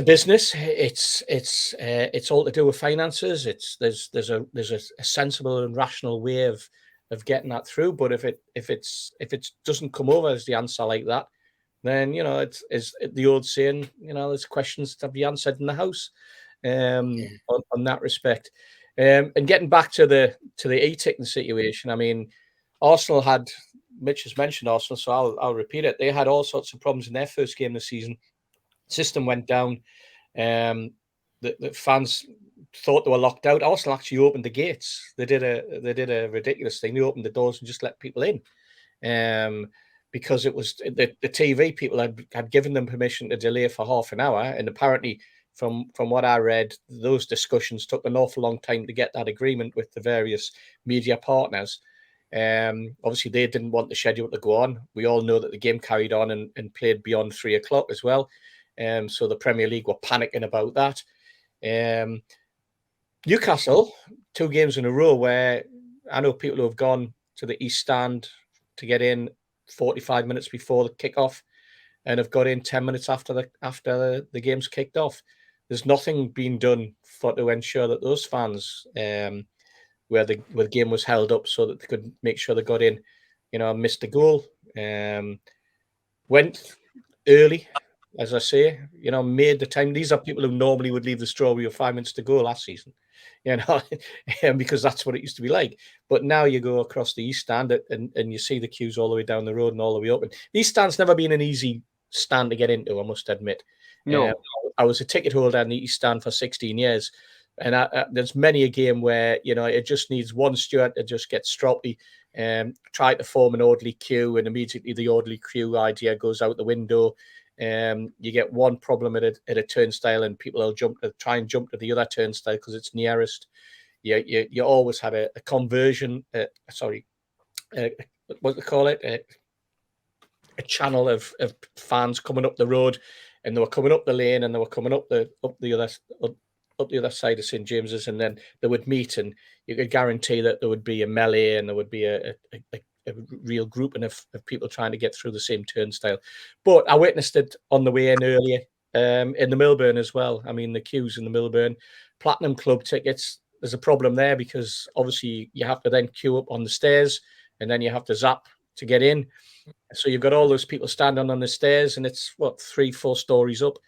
business. It's all to do with finances. There's a sensible and rational way of getting that through. But if it doesn't come over as the answer like that, then, you know, it's the old saying, you know, there's questions to be answered in the house on that respect. And getting back to the e-ticketing situation, I mean, Arsenal had, Mitch has mentioned Arsenal, so I'll repeat it. They had all sorts of problems in their first game this season. System went down. The fans thought they were locked out. Arsenal actually opened the gates. They did a ridiculous thing. They opened the doors and just let people in, because it was the TV people had given them permission to delay for half an hour, and apparently, from what I read, those discussions took an awful long time to get that agreement with the various media partners. Obviously, they didn't want the schedule to go on. We all know that the game carried on and played beyond 3 o'clock as well. So the Premier League were panicking about that. Newcastle, 2 games in a row where I know people who have gone to the East Stand to get in 45 minutes before the kickoff and have got in 10 minutes after the game's kicked off. There's nothing being done to ensure that those fans, where the game was held up so that they could make sure they got in, you know, missed a goal, went early, as I say, you know, made the time. These are people who normally would leave the Strawberry with 5 minutes to go last season, you know, because that's what it used to be like. But now you go across the East Stand and you see the queues all the way down the road and all the way up. And the East Stand's never been an easy stand to get into, I must admit.
No.
I was a ticket holder in the East Stand for 16 years. And there's many a game where, you know, it just needs one steward to just get stroppy, try to form an orderly queue, and immediately the orderly queue idea goes out the window. You get one problem at a turnstile, and people will try and jump to the other turnstile because it's nearest. You always had a conversion. What do they call it? A channel of fans coming up the road, and they were coming up the lane, and they were coming up the other side of St James's, and then they would meet, and you could guarantee that there would be a melee, and there would be a real grouping of people trying to get through the same turnstile. But I witnessed it on the way in earlier in the Milburn as well. I mean, the queues in the Milburn, Platinum Club tickets, there's a problem there because obviously you have to then queue up on the stairs, and then you have to zap to get in. So you've got all those people standing on the stairs, and it's what, 3-4 stories up.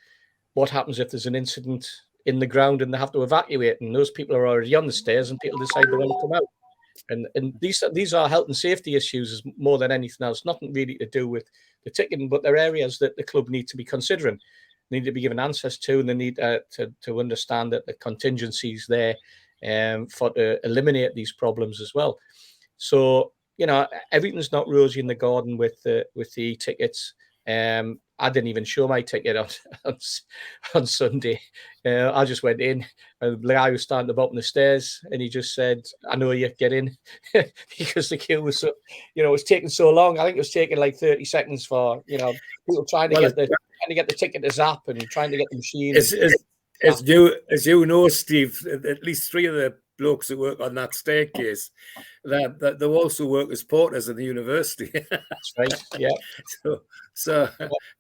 What happens if there's an incident in the ground and they have to evacuate, and those people are already on the stairs, and people decide they want to come out? And these are health and safety issues more than anything else. Nothing really to do with the ticketing, but they're areas that the club need to be considering, they need to be given answers to, and they need to understand that the contingencies there for to eliminate these problems as well. So everything's not rosy in the garden with the e-tickets. I didn't even show my ticket on Sunday. I just went in, and the guy was standing at the bottom of the stairs, and he just said, "I know you, get in," because the queue was so, it was taking so long. I think it was taking like 30 seconds for people trying to get the ticket to zap and trying to get the machine.
As you know, Steve, at least 3 of the blokes that work on that staircase, that they also work as porters in the university.
That's right. Yeah.
So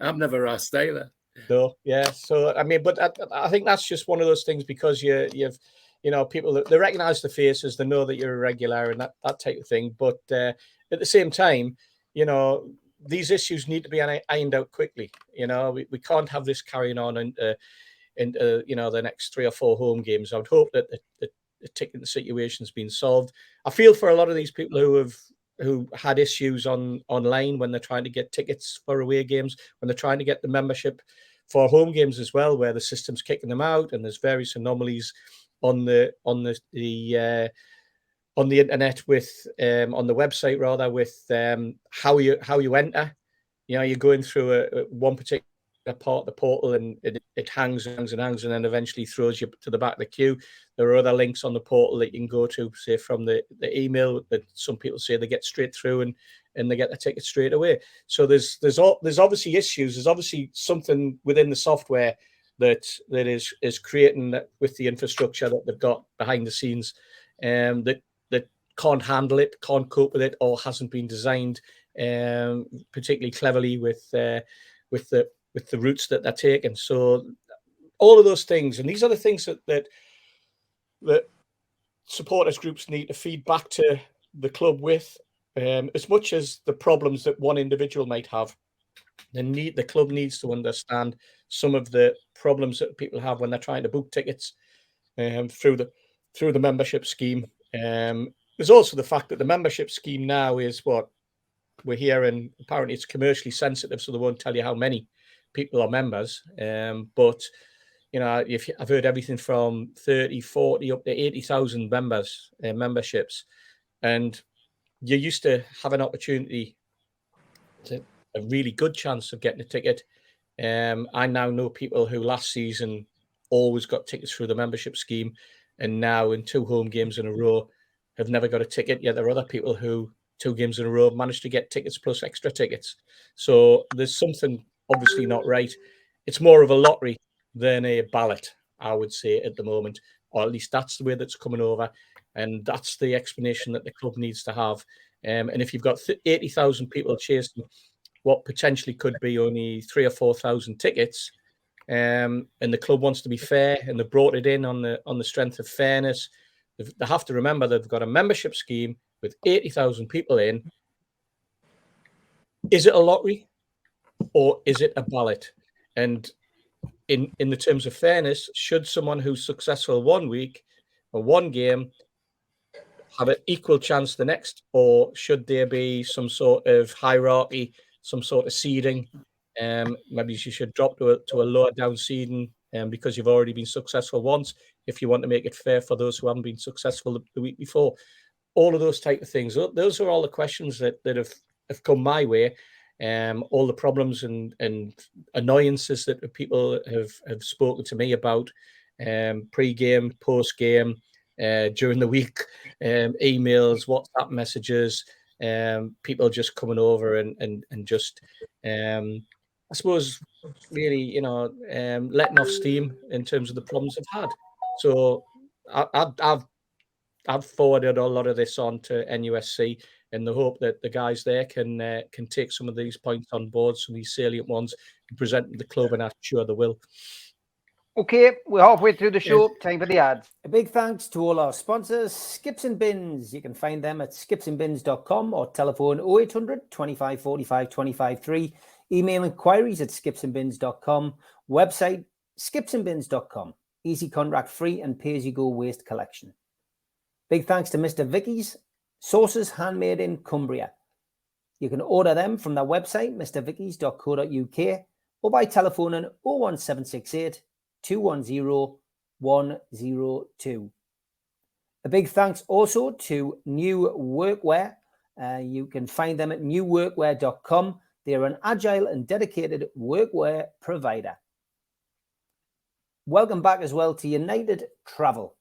I've never asked either.
No. Yeah. So I mean, but I think that's just one of those things, because you've people that they recognise the faces, they know that you're a regular and that type of thing. But at the same time, these issues need to be ironed out quickly. We can't have this carrying on into the next 3 or 4 home games. I would hope that the ticketing situation's been solved. I feel for a lot of these people who had issues online when they're trying to get tickets for away games, when they're trying to get the membership for home games as well, where the system's kicking them out, and there's various anomalies on the internet with on the website rather, with how you enter. You're going through one particular part of the portal, and it hangs, and then eventually throws you to the back of the queue. There are other links on the portal that you can go to, say from the email, that some people say they get straight through and they get the ticket straight away. So there's obviously issues. There's obviously something within the software that is creating that, with the infrastructure that they've got behind the scenes, that can't handle it, can't cope with it, or hasn't been designed particularly cleverly with the routes that they're taking. So all of those things, and these are the things that supporters groups need to feed back to the club with, as much as the problems that one individual might have. The club needs to understand some of the problems that people have when they're trying to book tickets through the membership scheme. There's also the fact that the membership scheme now is what we're hearing. Apparently, it's commercially sensitive, so they won't tell you how many people are members. But I've heard everything from 30, 40 up to 80,000 memberships, and you used to have an opportunity to a really good chance of getting a ticket. I now know people who last season always got tickets through the membership scheme, and now in 2 home games in a row have never got a ticket. Yet there are other people who 2 games in a row managed to get tickets plus extra tickets. So there's something obviously not right. It's more of a lottery than a ballot, I would say, at the moment, or at least that's the way that's coming over, and that's the explanation that the club needs to have. And if you've got 80,000 people chasing what potentially could be only 3,000 or 4,000 tickets, and the club wants to be fair, and they brought it in on the strength of fairness, they have to remember they've got a membership scheme with 80,000 people in. Is it a lottery or is it a ballot? And in the terms of fairness, should someone who's successful one week or one game have an equal chance the next, or should there be some sort of hierarchy, some sort of seeding? Maybe you should drop to a lower down seeding because you've already been successful once, if you want to make it fair for those who haven't been successful the week before. All of those type of things. Those are all the questions that have come my way. All the problems and annoyances that people have spoken to me about pre-game, post-game, during the week, emails, WhatsApp messages, people just coming over and just, I suppose, really, letting off steam in terms of the problems they've had. So I've forwarded a lot of this on to NUFC in the hope that the guys there can take some of these points on board, some of these salient ones, and present them to the club, and I'm sure they will.
Okay, we're halfway through the show. Time for the ads.
A big thanks to all our sponsors, Skips and Bins. You can find them at skipsandbins.com or telephone 0800 25 45 25 3. Email inquiries at skipsandbins.com. Website skipsandbins.com. Easy contract free and pay-as-you-go waste collection. Big thanks to Mr. Vicky's sauces handmade in Cumbria. You can order them from their website, mrvickys.co.uk, or by telephoning 01768 210 102. A big thanks also to New Workwear. You can find them at newworkwear.com. They're an agile and dedicated workwear provider. Welcome back as well to United Travel.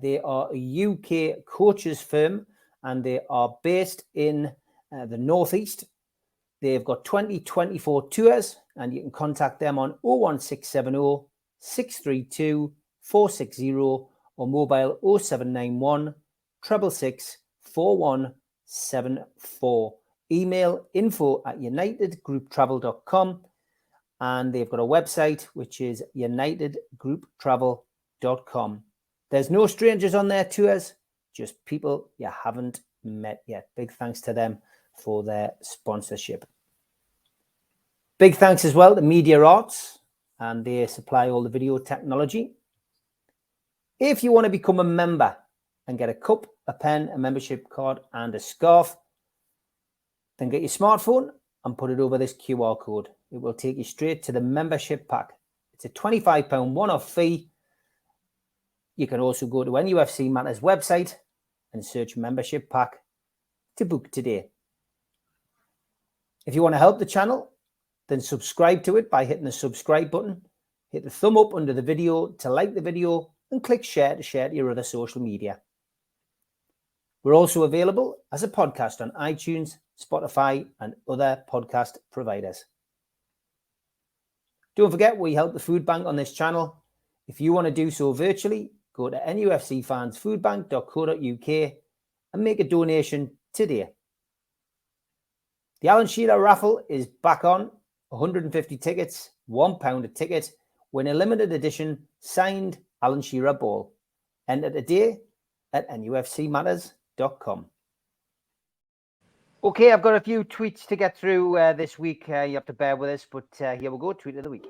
They are a UK coaches firm and they are based in the Northeast. They've got 2024 tours and you can contact them on 01670 632 460 or mobile 0791 666 4174. Email info@unitedgrouptravel.com and they've got a website which is unitedgrouptravel.com. There's no strangers on their tours, just people you haven't met yet. Big thanks to them for their sponsorship. Big thanks as well to Media Arts, and they supply all the video technology. If you want to become a member and get a cup, a pen, a membership card, and a scarf, then get your smartphone and put it over this QR code. It will take you straight to the membership pack. It's a £25 one-off fee. You can also go to NUFC Matters website and search membership pack to book today. If you want to help the channel, then subscribe to it by hitting the subscribe button. Hit the thumb up under the video to like the video and click share to share to your other social media. We're also available as a podcast on iTunes, Spotify, and other podcast providers. Don't forget, we help the food bank on this channel. If you want to do so virtually, go to nufcfansfoodbank.co.uk and make a donation today. The Alan Shearer raffle is back on. 150 tickets, £1 a ticket. Win a limited edition signed Alan Shearer ball. Enter today at nufcmatters.com.
Okay, I've got a few tweets to get through this week. You have to bear with us, but here we go. Tweet of the week.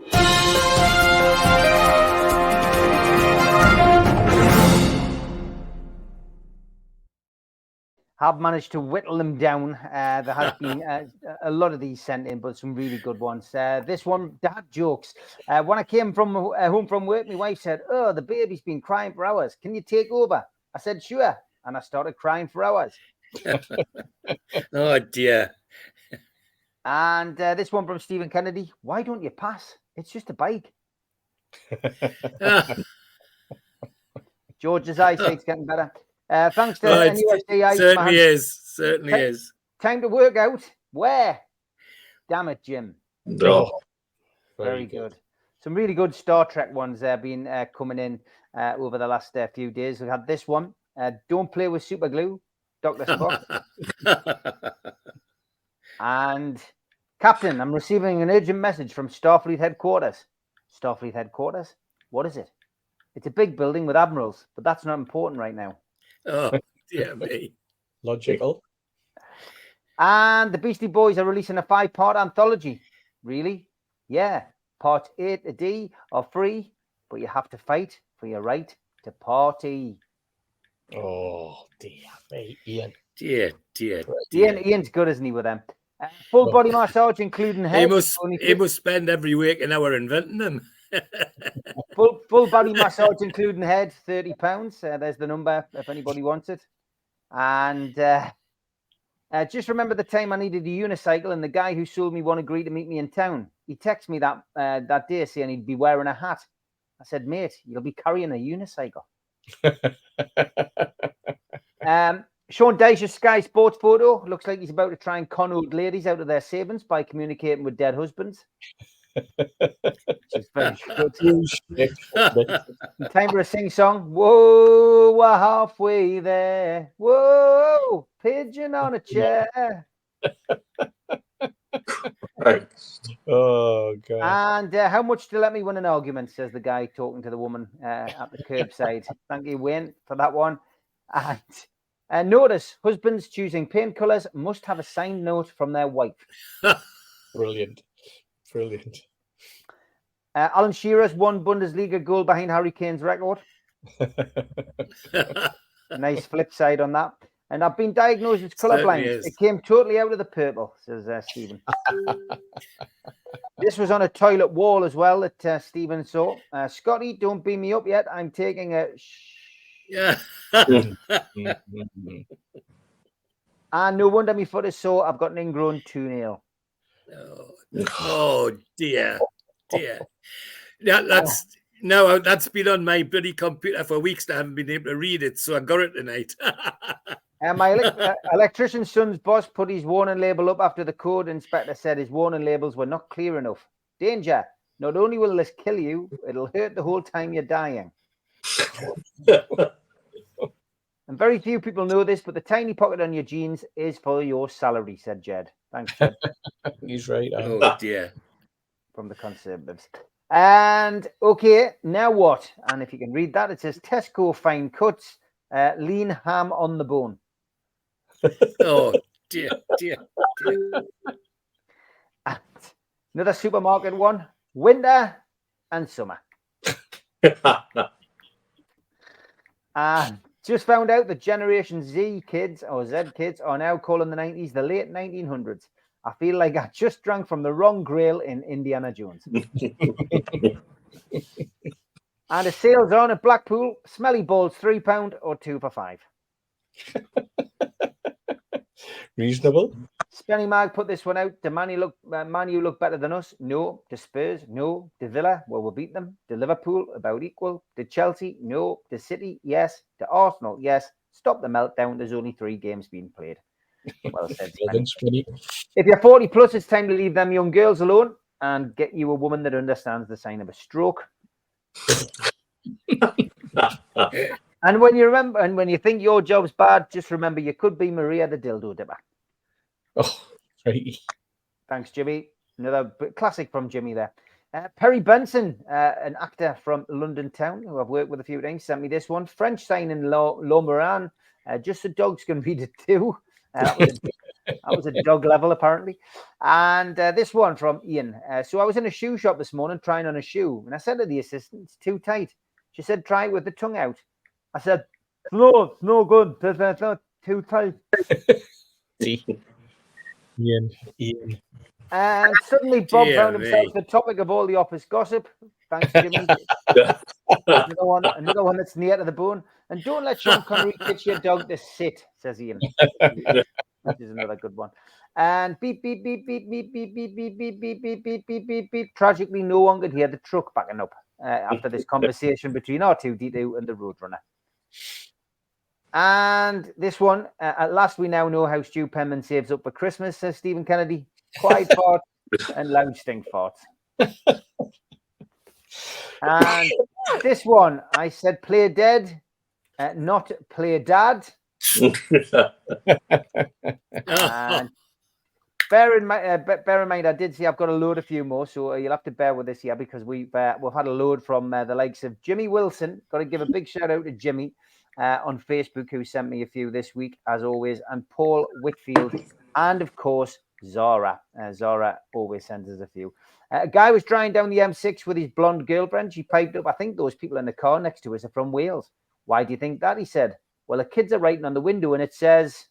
Have managed to whittle them down. There has been a lot of these sent in, but some really good ones. This one, dad jokes. When I came from home from work, my wife said, "Oh, the baby's been crying for hours. Can you take over?" I said, "Sure." And I started crying for hours.
Oh, dear.
And this one from Stephen Kennedy. Why don't you pass? It's just a bike. George's eyesight's getting better. Thanks to NUFC.
Certainly is.
Time to work out. Where? Damn it, Jim.
Oh,
very good. Some really good Star Trek ones been coming in over the last few days. We had this one. Don't play with super glue, Dr. Spock. And Captain, I'm receiving an urgent message from Starfleet headquarters. Starfleet headquarters? What is it? It's a big building with admirals, but that's not important right now.
Oh, dear me.
Logical.
And the Beastie Boys are releasing a 5-part anthology. Really? Yeah. Part A to D are free, but you have to fight for your right to party.
Oh, dear me, Ian.
Dear.
Ian's good, isn't he, with them? Full body massage, including head.
He must spend every week an hour inventing them.
full body massage, including head, £30. There's the number if anybody wants it. And just remember the time I needed a unicycle and the guy who sold me one agreed to meet me in town. He texted me that day saying he'd be wearing a hat. I said, mate, you'll be carrying a unicycle. Sean Dyche's Sky Sports photo looks like he's about to try and con old ladies out of their savings by communicating with dead husbands. Which is very good. Time for a sing song. Whoa, we're halfway there. Whoa, pigeon on a chair.
Christ.
Oh God.
And how much to let me win an argument, says the guy talking to the woman at the curbside. Thank you, Wayne, for that one. And notice, husbands choosing paint colours must have a signed note from their wife.
Brilliant. Brilliant.
Alan Shearer's one Bundesliga goal behind Harry Kane's record. Nice flip side on that. And I've been diagnosed as colourblind. It came totally out of the purple, says Stephen. This was on a toilet wall as well that Stephen saw. Scotty, don't beam me up yet. I'm taking a...
Yeah.
And no wonder my foot is sore. I've got an ingrown toenail.
Oh dear. Yeah, that's been on my bloody computer for weeks. I haven't been able to read it, so I got it tonight.
My electrician's son's boss put his warning label up after the code inspector said his warning labels were not clear enough. Danger. Not only will this kill you, it'll hurt the whole time you're dying. And very few people know this, but the tiny pocket on your jeans is for your salary, said Jed. Thanks, Jed.
He's right.
Oh dear.
From the Conservatives. And okay, now what? And if you can read that, it says Tesco fine cuts, lean ham on the bone.
Oh dear.
And another supermarket one, winter and summer. And just found out that Generation Z kids or Z kids are now calling the 90s the late 1900s. I feel like I just drank from the wrong grail in Indiana Jones. And a sales on at Blackpool, smelly balls £3 or 2 for £5.
Reasonable.
Spenny Mag put this one out. Do Man U look better than us? No. To Spurs? No. To Villa? Well, we'll beat them. To Liverpool? About equal. To Chelsea? No. To City? Yes. To Arsenal? Yes. Stop the meltdown. There's only 3 games being played. Well said, Spenny. If you're 40 plus, it's time to leave them young girls alone and get you a woman that understands the sign of a stroke. And when you remember, and when you think your job's bad, just remember you could be Maria the dildo dipper.
Oh, right.
Thanks, Jimmy. Another classic from Jimmy there. Perry Benson, an actor from London town who I've worked with a few times, sent me this one. French sign in Lomoran. Just the dogs can read it too. That was a dog level, apparently. And this one from Ian. So I was in a shoe shop this morning trying on a shoe. And I said to the assistant, it's too tight. She said, try it with the tongue out. I said, no, it's no good. It's not too tight.
Ian.
And suddenly Bob found himself the topic of all the office gossip. Thanks, Jimmy. Another one that's near to the bone. And don't let Sean Connery teach your dog to sit, says Ian. Which is another good one. And beep, beep, beep, beep, beep, beep, beep, beep, beep, beep, beep, beep, beep, beep, beep. Tragically, no one could hear the truck backing up after this conversation between R2D2 and the Roadrunner. And this one, at last we now know how Stu Penman saves up for Christmas, says Stephen Kennedy. Quiet farts and loud stink farts. And this one, I said play dead, not play dad. And bear in mind, I did say I've got to load a few more, so you'll have to bear with this here because we've had a load from the likes of Jimmy Wilson. Got to give a big shout out to Jimmy on Facebook, who sent me a few this week, as always, and Paul Whitfield, and of course Zara. Zara always sends us a few. A guy was driving down the M6 with his blonde girlfriend. She piped up, I think those people in the car next to us are from Wales. Why do you think that? He said. Well, the kids are writing on the window and it says,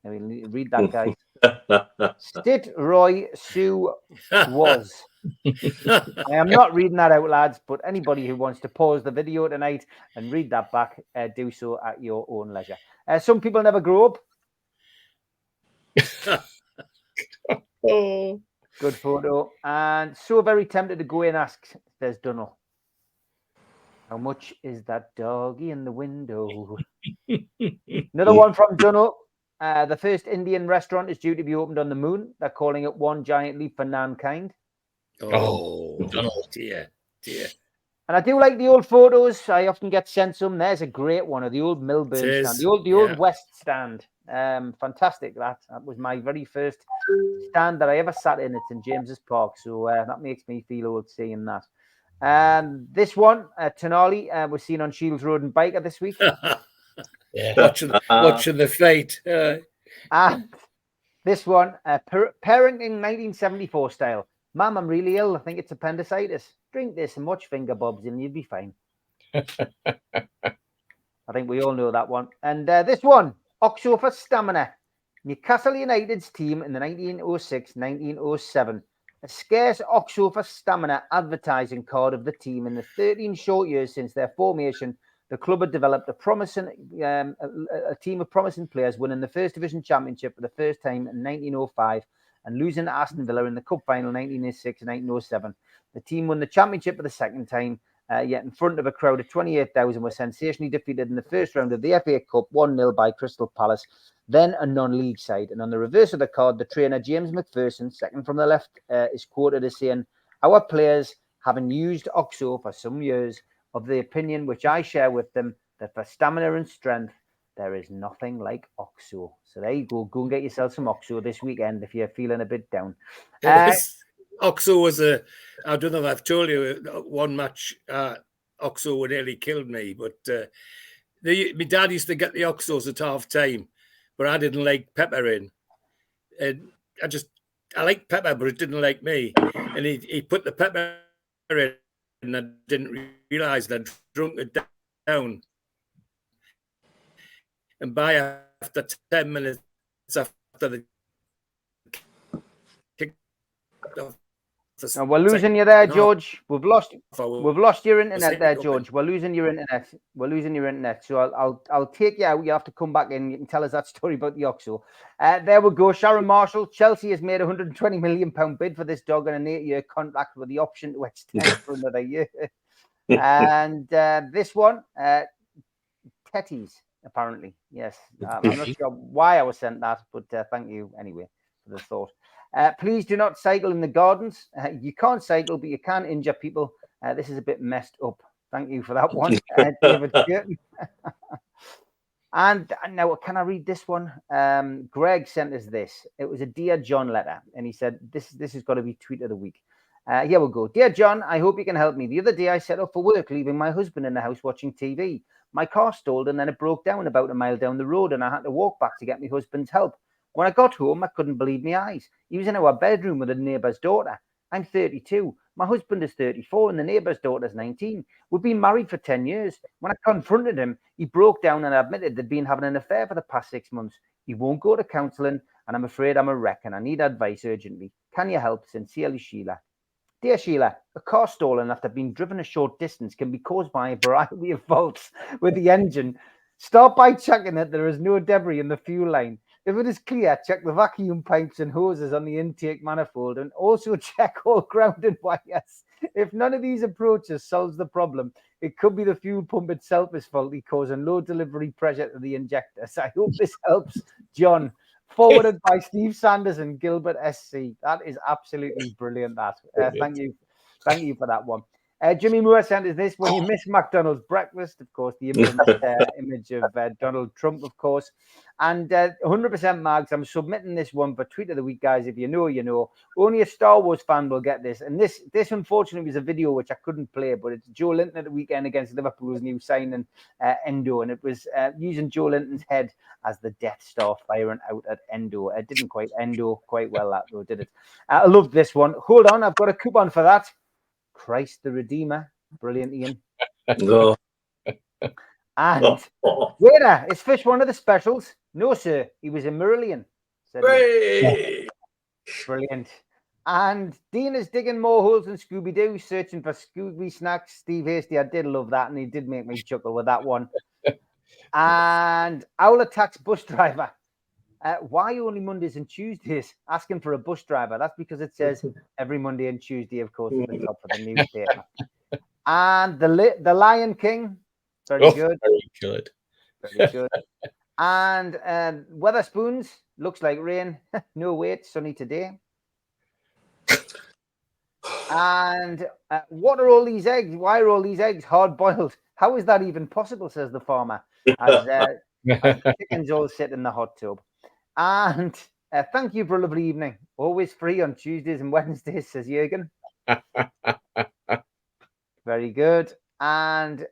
let me read that, guys. Stit Roy Sue was. I am not reading that out, lads, but anybody who wants to pause the video tonight and read that back, do so at your own leisure. Some people never grow up.
Oh.
Good photo. And so very tempted to go in and ask, says Dunnell. How much is that doggy in the window? Another one from Dunnell. The first Indian restaurant is due to be opened on the moon. They're calling it One Giant Leap for Mankind.
Oh, dear.
And I do like the old photos. I often get sent some. There's a great one of the old Milburn stand, the old West stand. Fantastic. That was my very first stand that I ever sat in at St James's Park. So that makes me feel old seeing that. This one, Tonali, was seen on Shields Road and Biker this week.
Watching the fight.
And this one, parenting 1974 style. Mum, I'm really ill. I think it's appendicitis. Drink this and watch Finger Bobs and you'll be fine. I think we all know that one. And this one, Oxo for stamina. Newcastle United's team in the 1906-1907. A scarce Oxo for stamina advertising card of the team. In the 13 short years since their formation, the club had developed a team of promising players, winning the First Division Championship for the first time in 1905 and losing to Aston Villa in the Cup final 1906 and 1907. The team won the championship for the second time, yet in front of a crowd of 28,000 were sensationally defeated in the first round of the FA Cup 1-0 by Crystal Palace, then a non-league side. And on the reverse of the card, the trainer James McPherson, second from the left, is quoted as saying, "Our players, having used Oxo for some years, of the opinion which I share with them, that for stamina and strength, there is nothing like Oxo." So there you go. Go and get yourself some Oxo this weekend if you're feeling a bit down.
Oxo was I don't know if I've told you, one match Oxo nearly killed me, but my dad used to get the Oxos at half time, but I didn't like pepper in. And I liked pepper, but it didn't like me. And he put the pepper in, and I didn't realise that I'd drunk it down. And by after 10 minutes after the kick off,
we're losing you there, George. We've lost your internet there, George. We're losing your internet. So I'll take you out. You have to come back in. You can tell us that story about the Oxo. There we go. Sharon Marshall. Chelsea has made a £120 million bid for this dog on an 8-year contract with the option to extend for another year. And this one, Tetties, apparently. Yes. I'm not sure why I was sent that, but thank you anyway for the thought. Please do not cycle in the gardens. You can't cycle, but you can injure people. This is a bit messed up. Thank you for that one, David Curtin. And now, can I read this one? Greg sent us this. It was a Dear John letter, and he said, this has got to be tweet of the week. Here we go. Dear John, I hope you can help me. The other day I set off for work, leaving my husband in the house watching TV. My car stalled and then it broke down about a mile down the road, and I had to walk back to get my husband's help. When I got home, I couldn't believe my eyes. He was in our bedroom with a neighbour's daughter. I'm 32. My husband is 34 and the neighbour's daughter's 19. We've been married for 10 years. When I confronted him, he broke down and admitted they'd been having an affair for the past 6 months. He won't go to counselling, and I'm afraid I'm a wreck and I need advice urgently. Can you help? Sincerely, Sheila. Dear Sheila, a car stalling after being driven a short distance can be caused by a variety of faults with the engine. Start by checking that there is no debris in the fuel line. If it is clear, check the vacuum pipes and hoses on the intake manifold, and also check all grounded wires. If none of these approaches solves the problem, it could be the fuel pump itself is faulty, causing low delivery pressure to the injectors. I hope this helps, John. Forwarded by Steve Sanders and Gilbert SC. That is absolutely brilliant. Thank you for that one. Jimmy Moore sent us this: when you miss McDonald's breakfast, of course, the image of Donald Trump, of course. And 100% Mags, I'm submitting this one for Tweet of the Week, guys. If you know, you know. Only a Star Wars fan will get this. And this unfortunately, was a video which I couldn't play, but it's Joe Linton at the weekend against Liverpool's new signing, Endo. And it was using Joe Linton's head as the Death Star firing out at Endo. It didn't quite Endo quite well, that though, did it? I love this one. Hold on, I've got a coupon for that. Christ the Redeemer. Brilliant, Ian.
No.
And waiter, is Fish one of the specials? No, sir. He was a Marillion. Brilliant. And Dean is digging more holes than Scooby-Doo, searching for Scooby snacks. Steve Hasty, I did love that, and he did make me chuckle with that one. And Owl Attacks Bus Driver. Why only Mondays and Tuesdays? Asking for a bus driver. That's because it says every Monday and Tuesday, of course, at the top of the newspaper. And the Lion King. Very good.
Very good.
Very good. And Weatherspoons. Looks like rain. No, wait. Sunny today. And what are all these eggs? Why are all these eggs hard boiled? How is that even possible? Says the farmer, as the chickens all sit in the hot tub. And thank you for a lovely evening. Always free on Tuesdays and Wednesdays, says Jürgen. Very good. And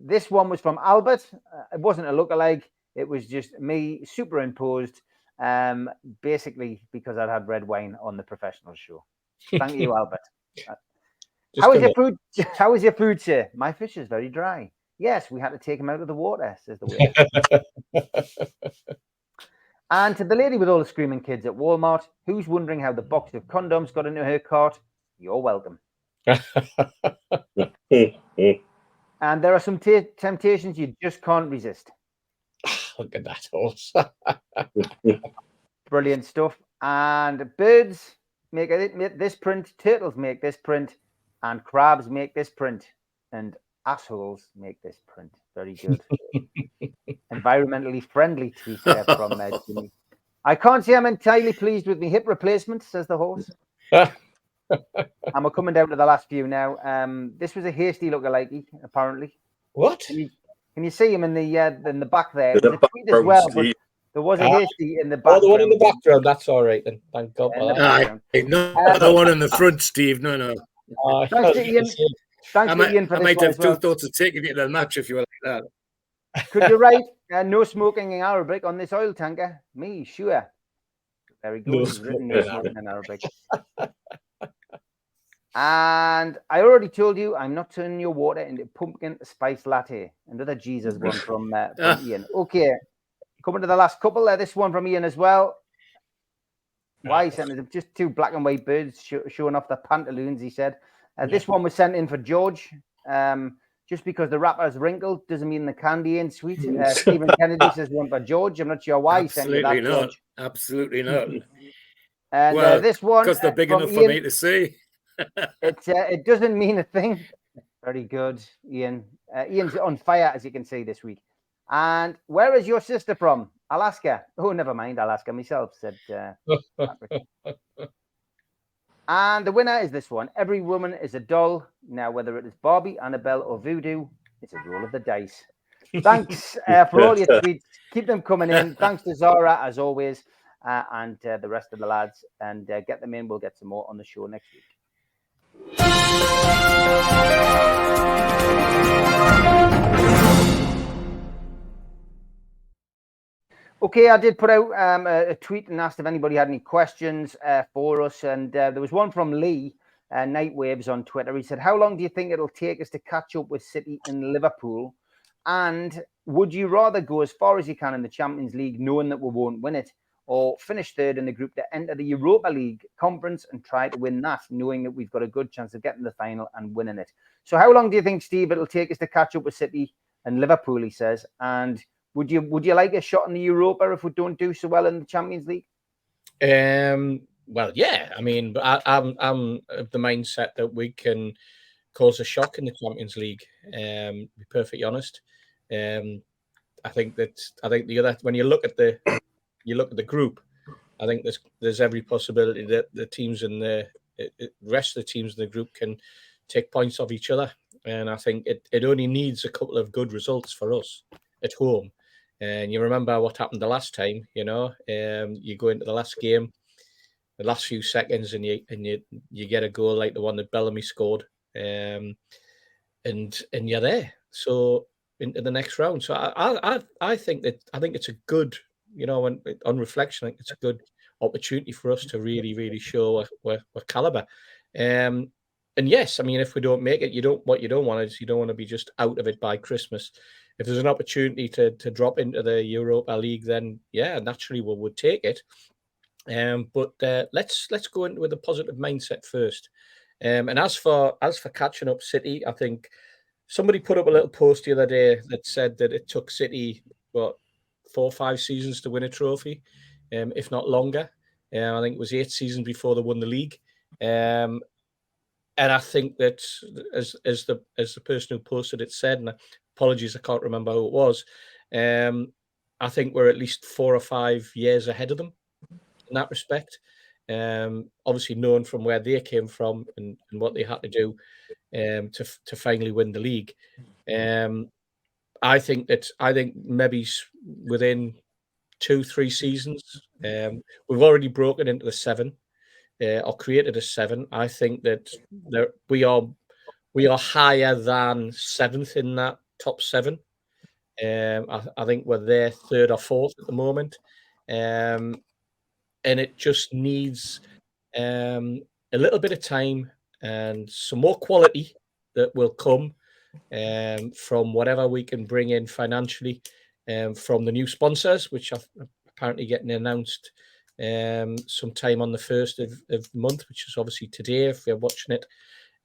this one was from Albert. It wasn't a lookalike. It was just me superimposed, basically because I'd had red wine on the professional show. Thank you, Albert. How is your food? How is your food, sir? My fish is very dry. Yes, we had to take him out of the water, says the waiter. And to the lady with all the screaming kids at Walmart, who's wondering how the box of condoms got into her cart, you're welcome. And there are some temptations you just can't resist.
Look at that horse.
Brilliant stuff. And birds make this print, turtles make this print, and crabs make this print, and assholes make this print. Very good. Environmentally friendly tweet there from Jimmy. I can't say I'm entirely pleased with my hip replacement, says the horse. And we're coming down to the last few now. This was a hasty lookalike, apparently.
What?
Can you see him in the back there? It was a tweet as well, but there was a hasty in the background.
Oh, the one in the background. That's all right then. Thank God.
Not the one in the front, Steve. No.
Thanks to Ian. Thanks to Ian for this.
I might have two thoughts of taking you to the match if you were like that.
Could you write no smoking in Arabic on this oil tanker? Me, sure. Very good. No smoking in Arabic. And I already told you I'm not turning your water into pumpkin spice latte. Another Jesus one from Ian. Okay, coming to the last couple. This one from Ian as well. Why he sent it? Just two black and white birds showing off their pantaloons, he said. This one was sent in for George. Just because the wrapper is wrinkled doesn't mean the candy ain't sweet. Stephen Kennedy says one for George. I'm not sure why he sent you that, George.
Absolutely not.
And this one...
Because they're big enough for me to see.
It doesn't mean a thing. Very good, Ian. Ian's on fire, as you can see this week. And where is your sister from? Alaska. Oh, never mind. I'll ask her myself, said Patrick. And the winner is this one. Every woman is a doll. Now, whether it is Barbie, Annabelle, or Voodoo, it's a roll of the dice. Thanks for all your tweets. Keep them coming in. Thanks to Zara, as always, and the rest of the lads. And get them in. We'll get some more on the show next week. Okay, I did put out a tweet and asked if anybody had any questions for us. And there was one from Lee, Nightwaves on Twitter. He said, how long do you think it'll take us to catch up with City and Liverpool? And would you rather go as far as you can in the Champions League, knowing that we won't win it, or finish third in the group to enter the Europa League conference and try to win that, knowing that we've got a good chance of getting the final and winning it? So how long do you think, Steve, it'll take us to catch up with City and Liverpool, he says? And would you like a shot in the Europa if we don't do so well in the Champions League?
Well, yeah. I mean, I'm of the mindset that we can cause a shock in the Champions League. To be perfectly honest, I think the other, when you look at the group, I think there's every possibility that the teams in the rest of the teams in the group can take points off each other. And I think it only needs a couple of good results for us at home. And you remember what happened the last time, you know, you go into the last game, the last few seconds, and you get a goal like the one that Bellamy scored, and you're there. So into the next round. So I think it's a good, you know, on reflection, I think it's a good opportunity for us to really show we're caliber. And yes, I mean, if we don't make it, you don't want to be just out of it by Christmas. If there's an opportunity to drop into the Europa League, then yeah, naturally we would take it. But let's go into with a positive mindset first. And as for catching up City, I think somebody put up a little post the other day that said that it took City 4 or 5 seasons to win a trophy, if not longer. I think it was 8 seasons before they won the league. And I think that as the person who posted it said, and apologies, I can't remember who it was. I think we're at least 4 or 5 years ahead of them in that respect. obviously known from where they came from and what they had to do to finally win the league. I think maybe within 2-3 seasons, we've already broken into the 7 or created a 7. I think that we are higher than 7th in that top 7. I think we're there 3rd or 4th at the moment, and it just needs a little bit of time and some more quality that will come from whatever we can bring in financially from the new sponsors, which are apparently getting announced sometime on the 1st of the month, which is obviously today if you're watching it,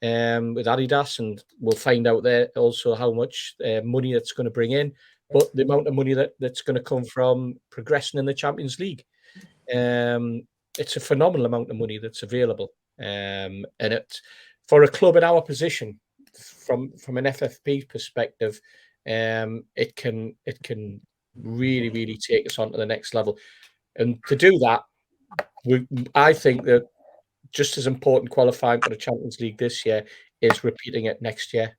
with Adidas, and we'll find out there also how much money that's going to bring in, but the amount of money that's going to come from progressing in the Champions League. It's a phenomenal amount of money that's available, and it's for a club in our position from an FFP perspective. It can really take us on to the next level, and to do that, I think that just as important qualifying for the Champions League this year is repeating it next year.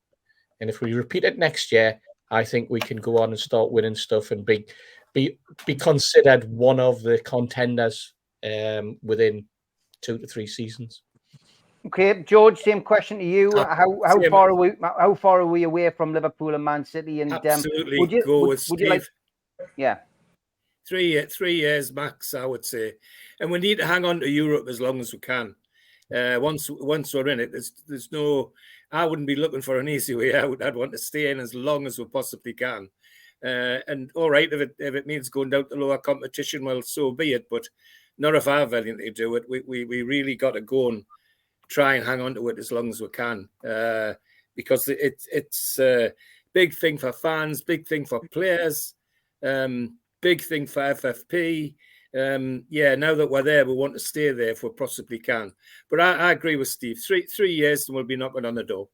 And if we repeat it next year, I think we can go on and start winning stuff and be considered one of the contenders within 2 to 3 seasons.
Okay, George, same question to you. How far are we away from Liverpool and Man City? And
absolutely
would you like? Yeah,
3 years max, I would say, and we need to hang on to Europe as long as we can. Once we're in it, there's no. I wouldn't be looking for an easy way out. I'd want to stay in as long as we possibly can. And all right, if it means going down to lower competition, well, so be it. But not if I'm willing to do it. We really got to go and try and hang on to it as long as we can, because it's a big thing for fans, big thing for players, big thing for FFP. Now that we're there, we want to stay there if we possibly can. But I agree with Steve. 3 years and we'll be knocking on the door.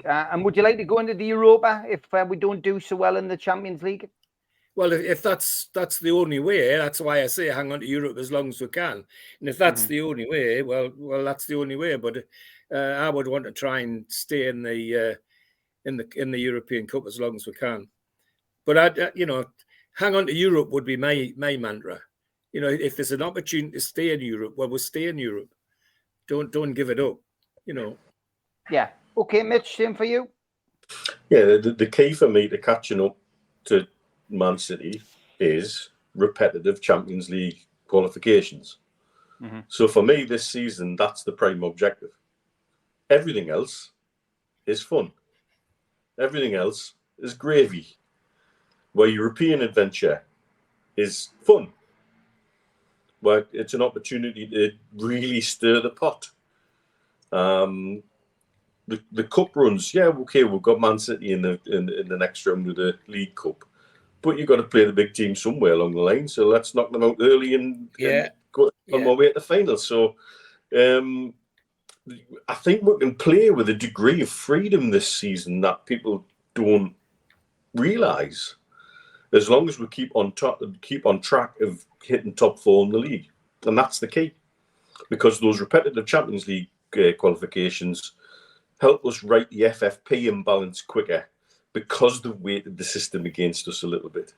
And would you like to go into the Europa if we don't do so well in the Champions League?
Well, if that's the only way, that's why I say hang on to Europe as long as we can. And if that's the only way, well, that's the only way. But I would want to try and stay in the European Cup as long as we can. But hang on to Europe would be my mantra. If there's an opportunity to stay in Europe, well, we'll stay in Europe. Don't give it up.
Yeah. Okay, Mitch, same for you.
Yeah, the key for me to catching up to Man City is repetitive Champions League qualifications. Mm-hmm. So for me this season, that's the prime objective. Everything else is fun. Everything else is gravy. Where European adventure is fun. Where it's an opportunity to really stir the pot. The cup runs, yeah, okay, we've got Man City in the next round of the League Cup, but you've got to play the big team somewhere along the line. So let's knock them out early and go on our way to the final. So I think we can play with a degree of freedom this season that people don't realise. As long as we keep on track of hitting top 4 in the league, and that's the key, because those repetitive Champions League qualifications help us right the FFP imbalance quicker, because they've weighted the system against us a little bit.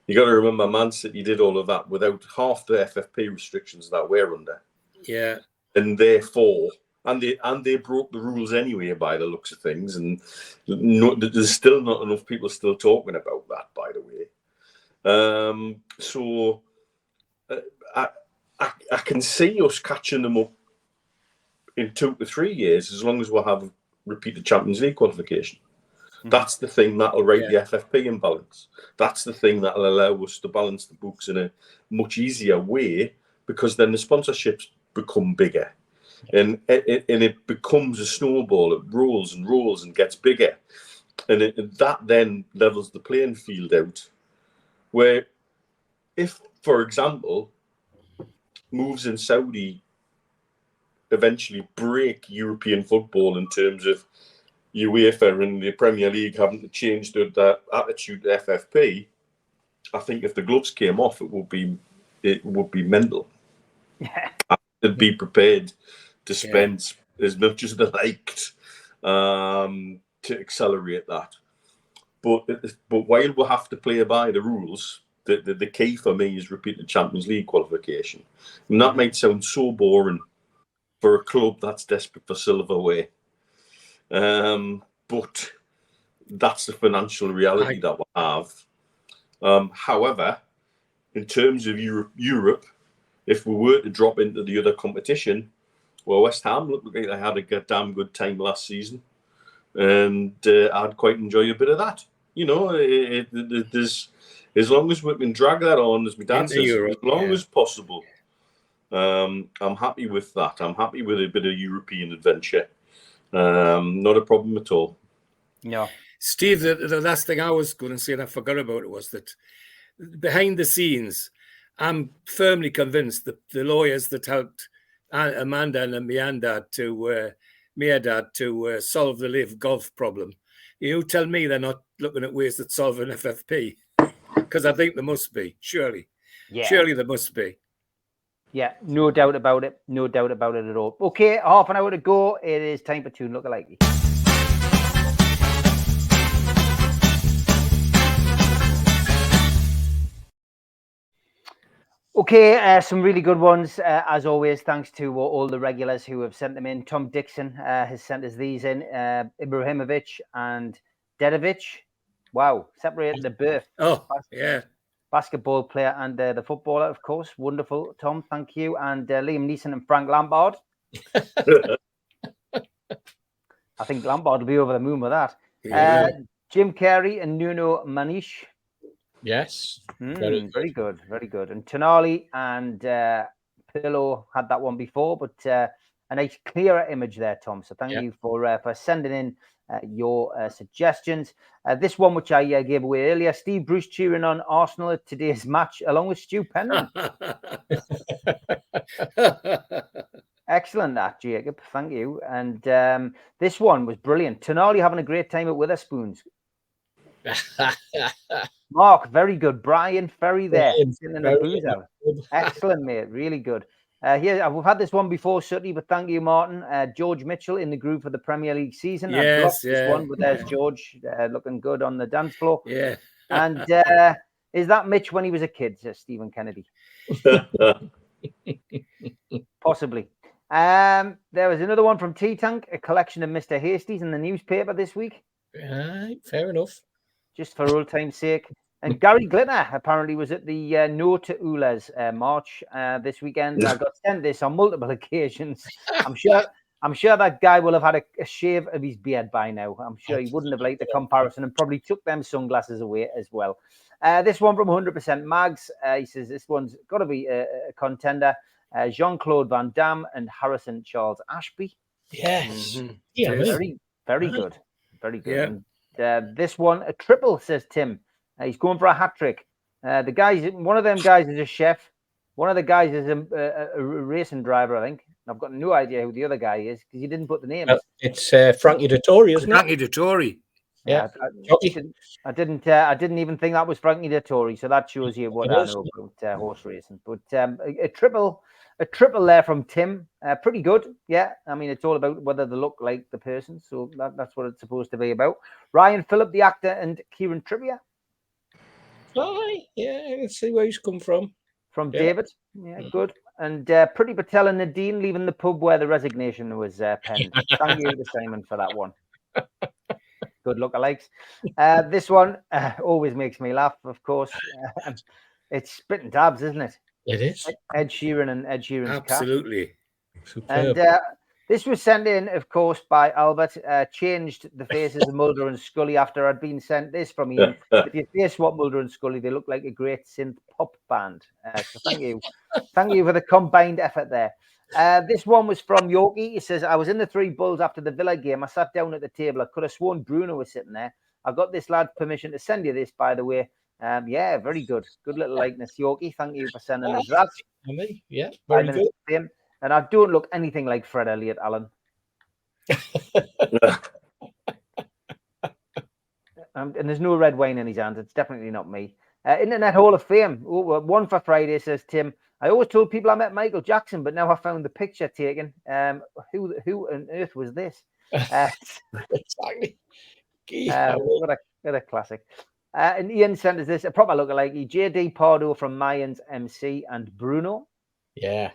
You got to remember, Man City did all of that without half the FFP restrictions that we're under.
Yeah,
and therefore, and they broke the rules anyway, by the looks of things. And there's still not enough people still talking about that, by the way. So I can see us catching them up in 2 to 3 years, as long as we'll have repeated Champions League qualification. Mm-hmm. That's the thing that'll right the FFP imbalance. That's the thing that'll allow us to balance the books in a much easier way, because then the sponsorships become bigger. And it becomes a snowball. It rolls and rolls and gets bigger. And that then levels the playing field out. Where if, for example, moves in Saudi eventually break European football in terms of UEFA and the Premier League having to change their attitude to FFP, I think if the gloves came off, it would be mental. and be prepared to spend as much as they liked to accelerate that. But while we have to play by the rules, the key for me is repeated Champions League qualification. And that might sound so boring for a club that's desperate for silverware, but that's the financial reality that we have. However, in terms of Europe, if we were to drop into the other competition, well, West Ham looked like they had a damn good time last season, and I'd quite enjoy a bit of that. You know, there's, as long as we can drag that on, as my dad says, Europe, as long as possible. I'm happy with that. I'm happy with a bit of European adventure. Not a problem at all.
No.
Steve, the last thing I was going to say, and I forgot about it, was that behind the scenes, I'm firmly convinced that the lawyers that helped Amanda and my dad to solve the live golf problem, you tell me they're not looking at ways that solve an FFP? Because I think there must be, surely. Yeah. Surely there must be.
Yeah, no doubt about it. No doubt about it at all. Okay, half an hour to go. It is time for Tune Lookalike. Okay, some really good ones, as always, thanks to all the regulars who have sent them in. Tom Dixon has sent us these in. Ibrahimovic and Dedovic. Wow, separated the birth.
Oh, yeah.
Basketball player and the footballer, of course. Wonderful, Tom. Thank you. And Liam Neeson and Frank Lampard. I think Lampard will be over the moon with that. Yeah. Jim Carrey and Nuno Maniche.
Yes.
Very good. Very good. And Tonali and Pirlo had that one before, but a nice clearer image there, Tom. So thank you for sending in your suggestions. This one, which I gave away earlier, Steve Bruce cheering on Arsenal at today's match, along with Stu Penman. Excellent, that, Jacob. Thank you. And this one was brilliant. Tonali having a great time at Witherspoons. Mark, very good. Brian Ferry there. Excellent, mate. Really good. Here, we've had this one before, Sutty, but thank you, Martin. George Mitchell in the groove for the Premier League season.
Yes,
this one, but there's George looking good on the dance floor.
Yeah.
And is that Mitch when he was a kid, says Stephen Kennedy? Possibly. There was another one from T-Tank, a collection of Mr. Hasties in the newspaper this week.
Fair enough.
Just for old time's sake. And Gary Glitter apparently was at the No to Ulas march this weekend. I got sent this on multiple occasions. I'm sure that guy will have had a shave of his beard by now. I'm sure he wouldn't have liked the comparison and probably took them sunglasses away as well. This one from 100% Mags. He says this one's got to be a contender. Jean-Claude Van Damme and Harrison Charles Ashby.
Yes.
Mm-hmm. Yeah, very good. Very good. Yeah. And, this one, a triple, says Tim. He's going for a hat trick. The guys, one of them guys is a chef. One of the guys is a racing driver, I think. I've got no idea who the other guy is because he didn't put the name.
It's Frankie Dettori, isn't it?
Frankie Dettori.
Yeah, I didn't even think that was Frankie Dettori. So that shows you what I know about horse racing. But a triple there from Tim. Pretty good. Yeah, I mean, it's all about whether they look like the person. So that's what it's supposed to be about. Ryan Phillip, the actor, and Kieran Trippier.
Oh, yeah, let's see where he's come from.
From David. Yeah, good. And Pretty Patel and Nadine leaving the pub where the resignation was penned. Thank you to Simon for that one. Good lookalikes. This one always makes me laugh, of course. It's Spitting Tabs, isn't it?
It is.
Ed Sheeran and Ed Sheeran's
Absolutely.
And this was sent in, of course, by Albert. Changed the faces of Mulder and Scully after I'd been sent this from Ian. If you face what Mulder and Scully, they look like a great synth pop band. So thank you. Thank you for the combined effort there. This one was from Yorkie. He says, I was in the Three Bulls after the Villa game. I sat down at the table. I could have sworn Bruno was sitting there. I got this lad permission to send you this, by the way. Yeah, very good. Good little likeness, Yorkie. Thank you for sending us that.
Yeah, very good.
And I don't look anything like Fred Elliott, Alan. And there's no red wine in his hands. It's definitely not me. Internet Hall of Fame. Oh, one for Friday, says Tim. I always told people I met Michael Jackson, but now I found the picture taken. Who on earth was this?
Exactly.
What a classic. And Ian sent us this, a proper lookalike. JD Pardo from Mayans MC and Bruno.
Yeah.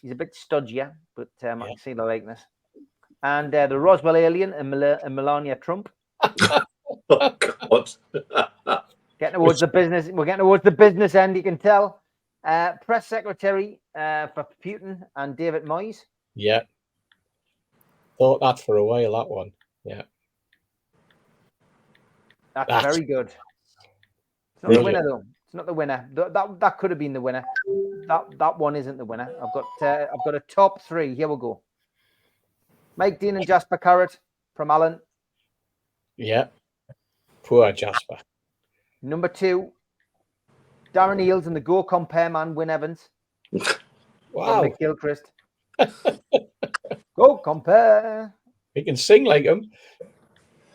He's a bit studgier, but I can see the likeness. And the Roswell alien and Melania Trump.
Oh, God.
Getting towards the business. We're getting towards the business end, you can tell. Press secretary for Putin and David Moyes.
Yeah. Thought that for a while, that one. Yeah.
That's very good. It's not the winner, though. It's not the winner. That could have been the winner. That one isn't the winner. I've got a top three. Here we go. Mike Dean and Jasper Carrot from Alan.
Yeah. Poor Jasper.
Number 2, Darren Eales and the Go Compare man, Wyn Evans.
Wow.
Mick Gilchrist. Go Compare.
He can sing like him.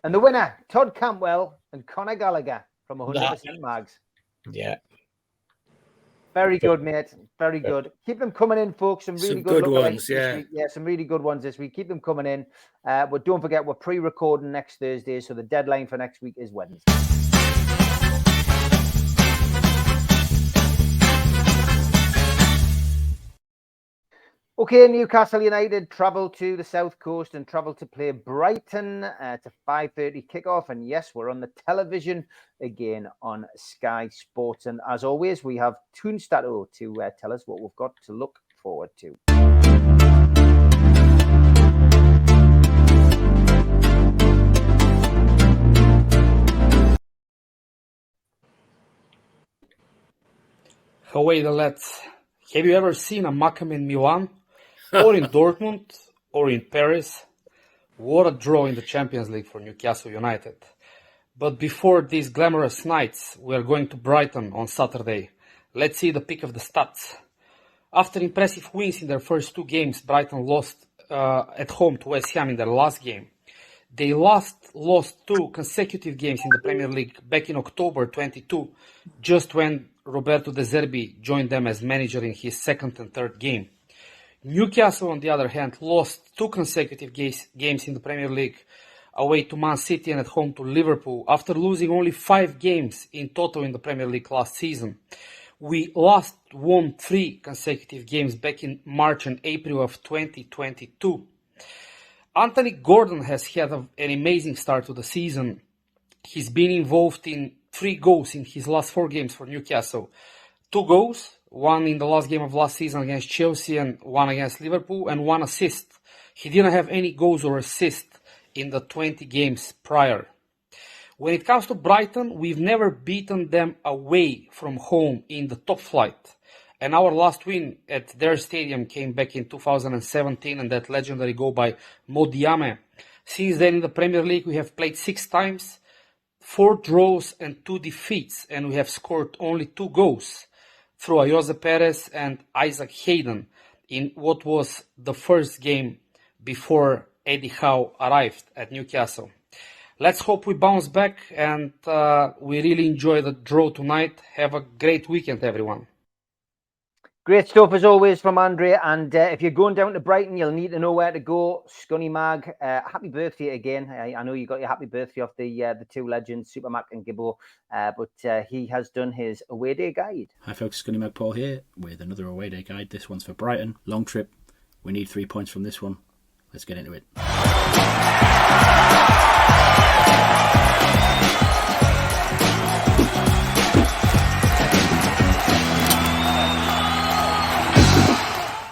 And the winner, Todd Campbell and Conor Gallagher from 100% Mags.
Yeah.
Very good, mate. Very good. Keep them coming in, folks. Some really
good
lookalikes
ones,
this week. Yeah, some really good ones this week. Keep them coming in. But don't forget, we're pre-recording next Thursday, so the deadline for next week is Wednesday. Okay, Newcastle United travel to the south coast and travel to play Brighton. It's a 5:30 kickoff, and yes, we're on the television again on Sky Sports. And as always, we have Tyne to tell us what we've got to look forward to.
Away the lads. Have you ever seen a Macam in Milan? Or in Dortmund? Or in Paris? What a draw in the Champions League for Newcastle United. But before these glamorous nights, we are going to Brighton on Saturday. Let's see the pick of the stats. After impressive wins in their first 2 games, Brighton lost at home to West Ham in their last game. They lost 2 consecutive games in the Premier League back in October 22, just when Roberto De Zerbi joined them as manager in his second and third game. Newcastle, on the other hand, lost 2 consecutive games in the Premier League away to Man City and at home to Liverpool after losing only 5 games in total in the Premier League last season. We won 3 consecutive games back in March and April of 2022. Anthony Gordon has had an amazing start to the season. He's been involved in 3 goals in his last 4 games for Newcastle. 2 goals, one in the last game of last season against Chelsea and one against Liverpool, and 1 assist. He didn't have any goals or assists in the 20 games prior. When it comes to Brighton, we've never beaten them away from home in the top flight. And our last win at their stadium came back in 2017, and that legendary goal by Mo Diame. Since then in the Premier League we have played 6 times, 4 draws and 2 defeats, and we have scored only 2 goals through Jose Perez and Isaac Hayden in what was the first game before Eddie Howe arrived at Newcastle. Let's hope we bounce back and we really enjoy the draw tonight. Have a great weekend, everyone.
Great stuff as always from Andrea. And if you're going down to Brighton, you'll need to know where to go. Scunny Mag, happy birthday again. I know you got your happy birthday off the 2 legends, Super Mac and Gibbo, but he has done his away day guide.
Hi folks, Scunny Mag Paul here with another away day guide. This one's for Brighton. Long trip. We need 3 points from this one. Let's get into it.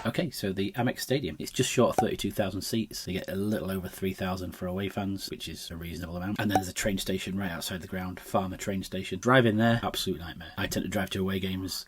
Okay, so the Amex Stadium, it's just short of 32,000 seats. You get a little over 3,000 for away fans, which is a reasonable amount. And then there's a train station right outside the ground, Farmer train station. Drive in there, absolute nightmare. I tend to drive to away games.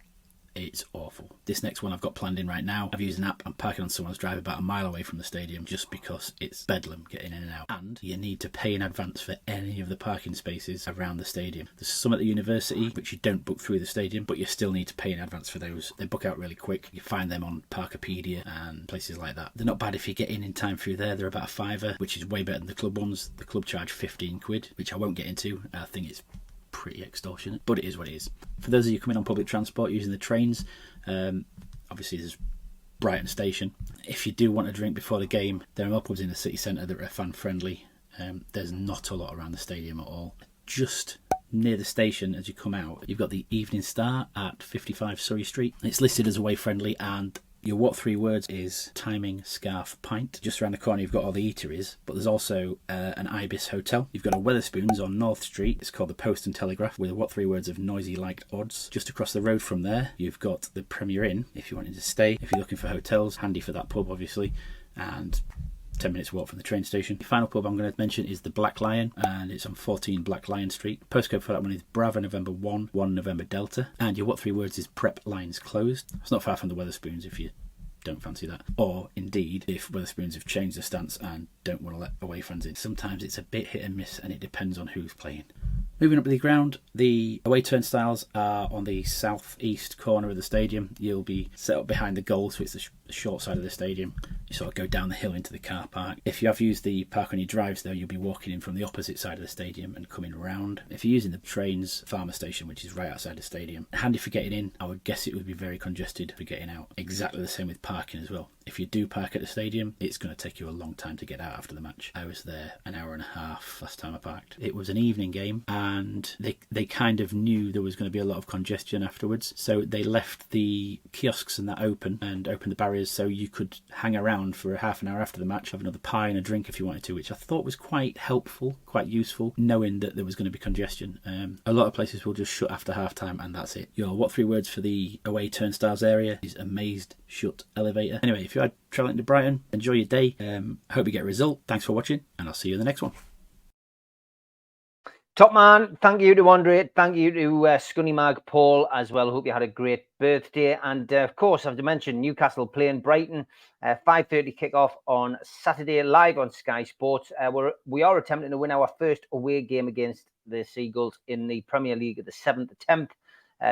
It's awful. This next one I've got planned in right now. I've used an app. I'm parking on someone's drive about a mile away from the stadium just because it's bedlam getting in and out. And you need to pay in advance for any of the parking spaces around the stadium. There's some at the university, which you don't book through the stadium, but you still need to pay in advance for those. They book out really quick. You find them on Parkopedia and places like that. They're not bad if you get in time through there. They're about $5, which is way better than the club ones. The club charge 15 quid, which I won't get into. I think it's pretty extortionate, but it is what it is. For those of you coming on public transport using the trains, obviously there's Brighton station. If you do want a drink before the game, there are upwards in the city centre that are fan friendly. There's not a lot around the stadium at all. Just near the station as you come out, you've got the Evening Star at 55 Surrey Street. It's listed as away friendly, and your what 3 words is timing, scarf, pint. Just around the corner you've got all the eateries, but there's also an Ibis hotel. You've got a Wetherspoons on North Street. It's called the Post and Telegraph, with what 3 words of noisy liked odds. Just across the road from there you've got the Premier Inn if you wanted to stay. If you're looking for hotels, handy for that pub obviously, and 10 minutes walk from the train station. The final pub I'm going to mention is the Black Lion, and it's on 14 Black Lion Street. Postcode for that one is Bravo November 1, 1 November Delta. And your what 3 words is prep lines closed. It's not far from the Wetherspoons if you don't fancy that. Or indeed, if Wetherspoons have changed their stance and don't want to let away fans in. Sometimes it's a bit hit and miss, and it depends on who's playing. Moving up to the ground, the away turnstiles are on the southeast corner of the stadium. You'll be set up behind the goal, so it's the short side of the stadium. You sort of go down the hill into the car park. If you have used the park on your drives, though, you'll be walking in from the opposite side of the stadium and coming round. If you're using the trains, Farmer Station, which is right outside the stadium, handy for getting in. I would guess it would be very congested for getting out. Exactly the same with parking as well. If you do park at the stadium, it's going to take you a long time to get out after the match. I was there an hour and a half last time I parked. It was an evening game, and they kind of knew there was going to be a lot of congestion afterwards, so they left the kiosks and that open, and opened the barriers so you could hang around for a half an hour after the match, have another pie and a drink if you wanted to, which I thought was quite helpful, quite useful, knowing that there was going to be congestion. A lot of places will just shut after half time, and that's it. Your what 3 words for the away turnstiles area is amazed shut elevator. Anyway, if you are travelling to Brighton, enjoy your day. Hope you get a result. Thanks for watching, and I'll see you in the next one.
Top man, thank you to Andre, thank you to Scunny Mag Paul as well. Hope you had a great birthday. And of course, I have to mention Newcastle playing Brighton, 5:30 kickoff on Saturday, live on Sky Sports. We are attempting to win our first away game against the Seagulls in the Premier League at the 7th attempt.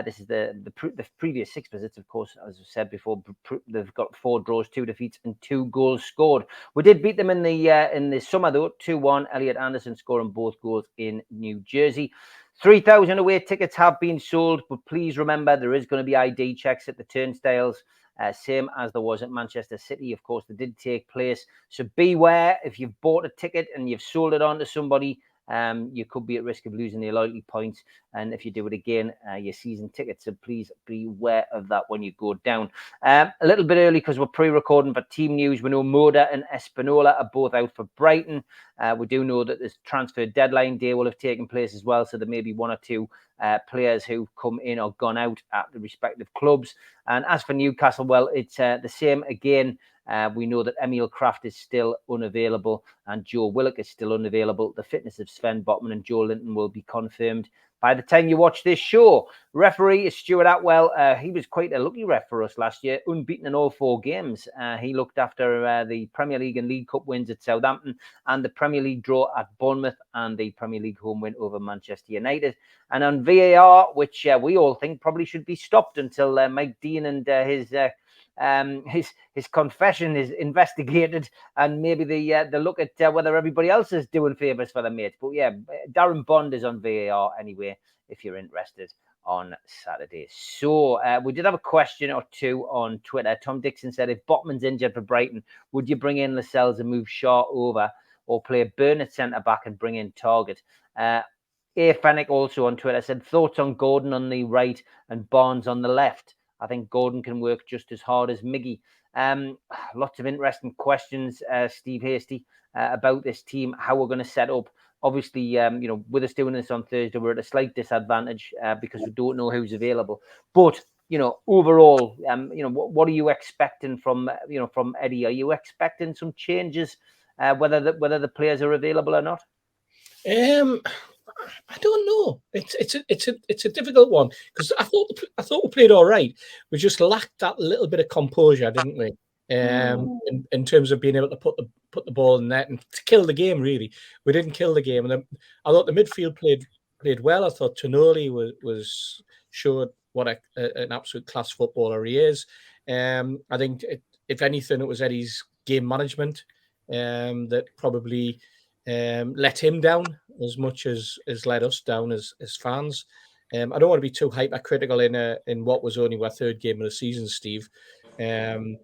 This is the previous 6 visits, of course, as I said before. They've got 4 draws, 2 defeats, and 2 goals scored. We did beat them in the summer though, 2-1. Elliot Anderson scoring both goals in New Jersey. 3,000 away tickets have been sold, but please remember there is going to be ID checks at the turnstiles, same as there was at Manchester City. Of course, they did take place, so beware if you've bought a ticket and you've sold it on to somebody. You could be at risk of losing your loyalty points, and if you do it again, your season ticket. So please be aware of that when you go down. A little bit early because we're pre-recording for team news. We know Moda and Espinola are both out for Brighton. We do know that this transfer deadline day will have taken place as well, so there may be 1 or 2 players who've come in or gone out at the respective clubs. And as for Newcastle, well, it's the same again. We know that Emil Kraft is still unavailable and Joe Willock is still unavailable. The fitness of Sven Botman and Joe Linton will be confirmed by the time you watch this show. Referee is Stuart Atwell. He was quite a lucky ref for us last year, unbeaten in all 4 games. He looked after the Premier League and League Cup wins at Southampton, and the Premier League draw at Bournemouth, and the Premier League home win over Manchester United. And on VAR, which we all think probably should be stopped until Mike Dean and his confession is investigated, and maybe the look at whether everybody else is doing favours for the mates. But yeah, Darren Bond is on VAR anyway, if you're interested, on Saturday. So we did have a question or 2 on Twitter. Tom Dixon said, if Botman's injured for Brighton, would you bring in Lascelles and move Shaw over, or play Burnett centre back and bring in Target? A Fennec also on Twitter said, thoughts on Gordon on the right and Barnes on the left. I think Gordon can work just as hard as Miggy. Lots of interesting questions, Steve Hasty, about this team, how we're going to set up. Obviously, with us doing this on Thursday, we're at a slight disadvantage because we don't know who's available. But, overall, what are you expecting from Eddie? Are you expecting some changes, whether the players are available or not?
I don't know. It's a difficult one because I thought we played all right. We just lacked that little bit of composure, didn't we? In terms of being able to put the ball in net and to kill the game. Really, we didn't kill the game, and I thought the midfield played well. I thought Tonoli was showed what an absolute class footballer he is. I think if anything, it was Eddie's game management that probably let him down as much as let us down as fans. I don't want to be too hypercritical in what was only our third game of the season, Steve. In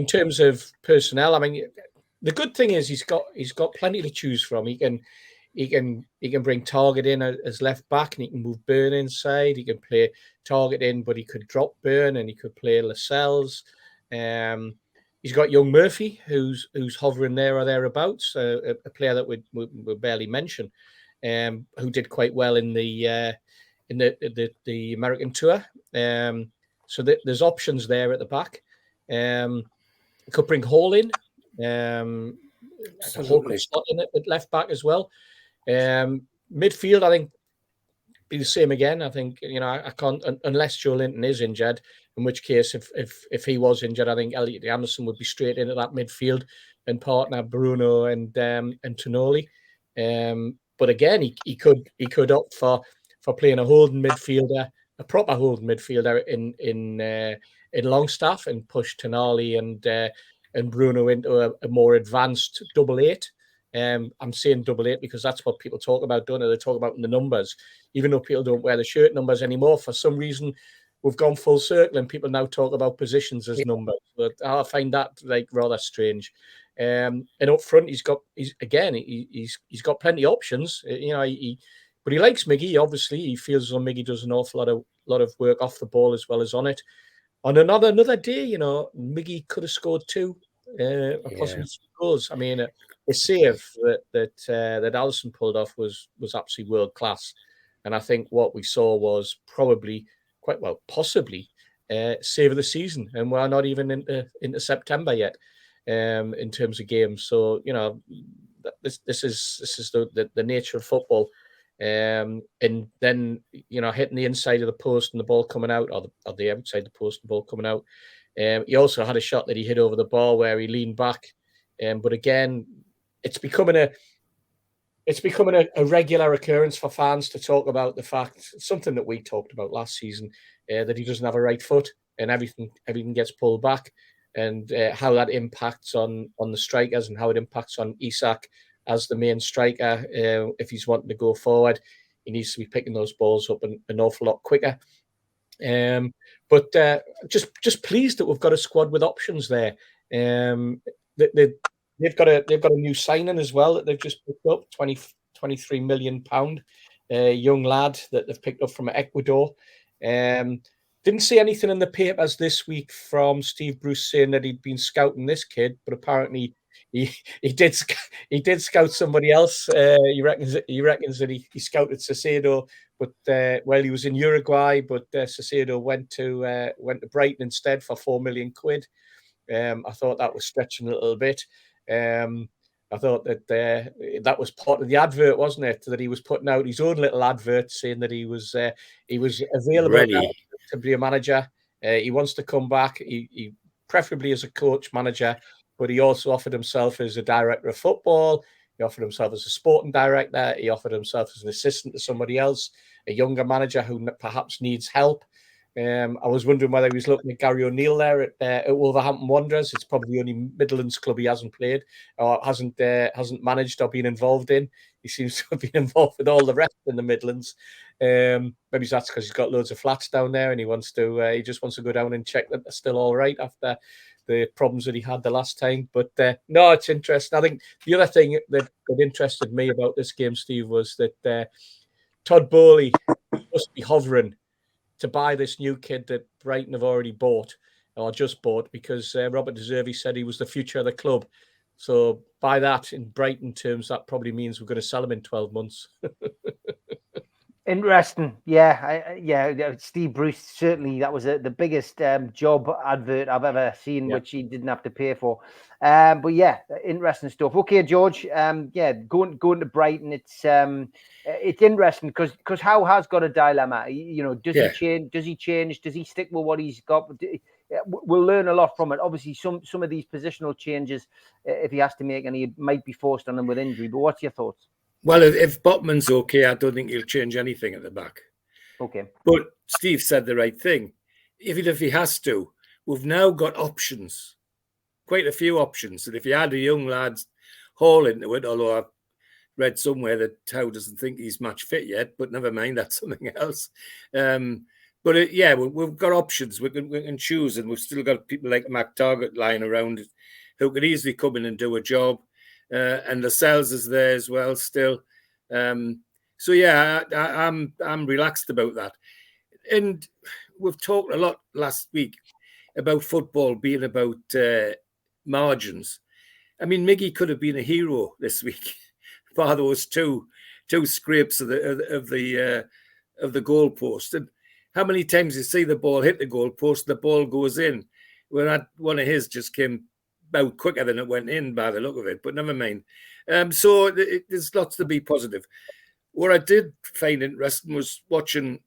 terms of personnel, I mean, the good thing is he's got plenty to choose from. He can bring Target in as left back, and he can move Burn inside. He can play Target in, but he could drop Burn, and he could play Lascelles. He's got young Murphy, who's hovering there or thereabouts, a player that we barely mention, who did quite well in the American tour. So there's options there at the back. Could bring Hall in. Hall could slot in at left back as well. Midfield, I think, be the same again. I think, I can't, unless Joe Linton is injured, in which case, if he was injured, I think Elliot Anderson would be straight into that midfield and partner Bruno and Tonoli. But again, he could opt for playing a holding midfielder, a proper holding midfielder in Longstaff, and push Tonali and Bruno into a more advanced double eight. I'm saying double eight because that's what people talk about, don't they? They talk about in the numbers, even though people don't wear the shirt numbers anymore. For some reason, we've gone full circle and people now talk about positions as numbers. But I find that rather strange. And up front, he's got plenty of options. But he likes Miggy. Obviously, he feels as though Miggy does an awful lot of work off the ball as well as on it. On another day, Miggy could have scored two, possibly 2 goals. I mean, the save that Alisson pulled off was absolutely world class, and I think what we saw was probably possibly save of the season, and we're not even into September yet in terms of games. So this is the nature of football. And then hitting the inside of the post and the ball coming out, or the outside the post and the ball coming out. He also had a shot that he hit over the bar where he leaned back, but again, it's becoming a regular occurrence for fans to talk about the fact, something that we talked about last season, that he doesn't have a right foot and everything gets pulled back, and how that impacts on the strikers and how it impacts on Isak as the main striker. If he's wanting to go forward, he needs to be picking those balls up an awful lot quicker. But just pleased that we've got a squad with options there. They've got a new signing as well that they've just picked up, £23 million, young lad that they've picked up from Ecuador. Didn't see anything in the papers this week from Steve Bruce saying that he'd been scouting this kid, but apparently he did scout somebody else. He reckons that he scouted Caicedo, but while he was in Uruguay, but Caicedo went to Brighton instead for £4 million. I thought that was stretching a little bit. I thought that was part of the advert, wasn't it? That he was putting out his own little advert saying that he was available to be a manager. He wants to come back. He preferably as a coach manager, but he also offered himself as a director of football. He offered himself as a sporting director. He offered himself as an assistant to somebody else, a younger manager who perhaps needs help. I was wondering whether he was looking at Gary O'Neill there at Wolverhampton Wanderers. It's probably the only Midlands club he hasn't played or hasn't managed or been involved in. He seems to have been involved with all the rest in the Midlands. Maybe that's because he's got loads of flats down there and he just wants to go down and check that they're still all right after the problems that he had the last time. But no, it's interesting. I think the other thing that interested me about this game, Steve, was that Todd Bowley must be hovering to buy this new kid that Brighton have already bought or just bought, because Robert De Zerbi said he was the future of the club. So by that, in Brighton terms, that probably means we're going to sell him in 12 months.
Interesting. Yeah. Steve Bruce, certainly that was the biggest job advert I've ever seen, which he didn't have to pay for. But yeah, interesting stuff. Okay, George. Going to Brighton, it's interesting because Howe has got a dilemma. Does he change? Does he change? Does he stick with what he's got? We'll learn a lot from it. Obviously, some of these positional changes, if he has to make any, might be forced on him with injury. But what's your thoughts?
Well, if Botman's okay, I don't think he'll change anything at the back.
Okay.
But Steve said the right thing. Even if he has to, we've now got options, quite a few options. And if you add a young lad Hall into it, although read somewhere that Howe doesn't think he's match fit yet, but never mind, that's something else. But we've got options. We can choose, and we've still got people like Mac Target lying around who could easily come in and do a job. And Lascelles is there as well still. I'm relaxed about that. And we've talked a lot last week about football being about margins. I mean, Miggy could have been a hero this week, bar those two scrapes of the goalpost. And how many times you see the ball hit the goalpost, the ball goes in? Well, one of his just came out quicker than it went in by the look of it, but never mind. So there's lots to be positive. What I did find interesting was watching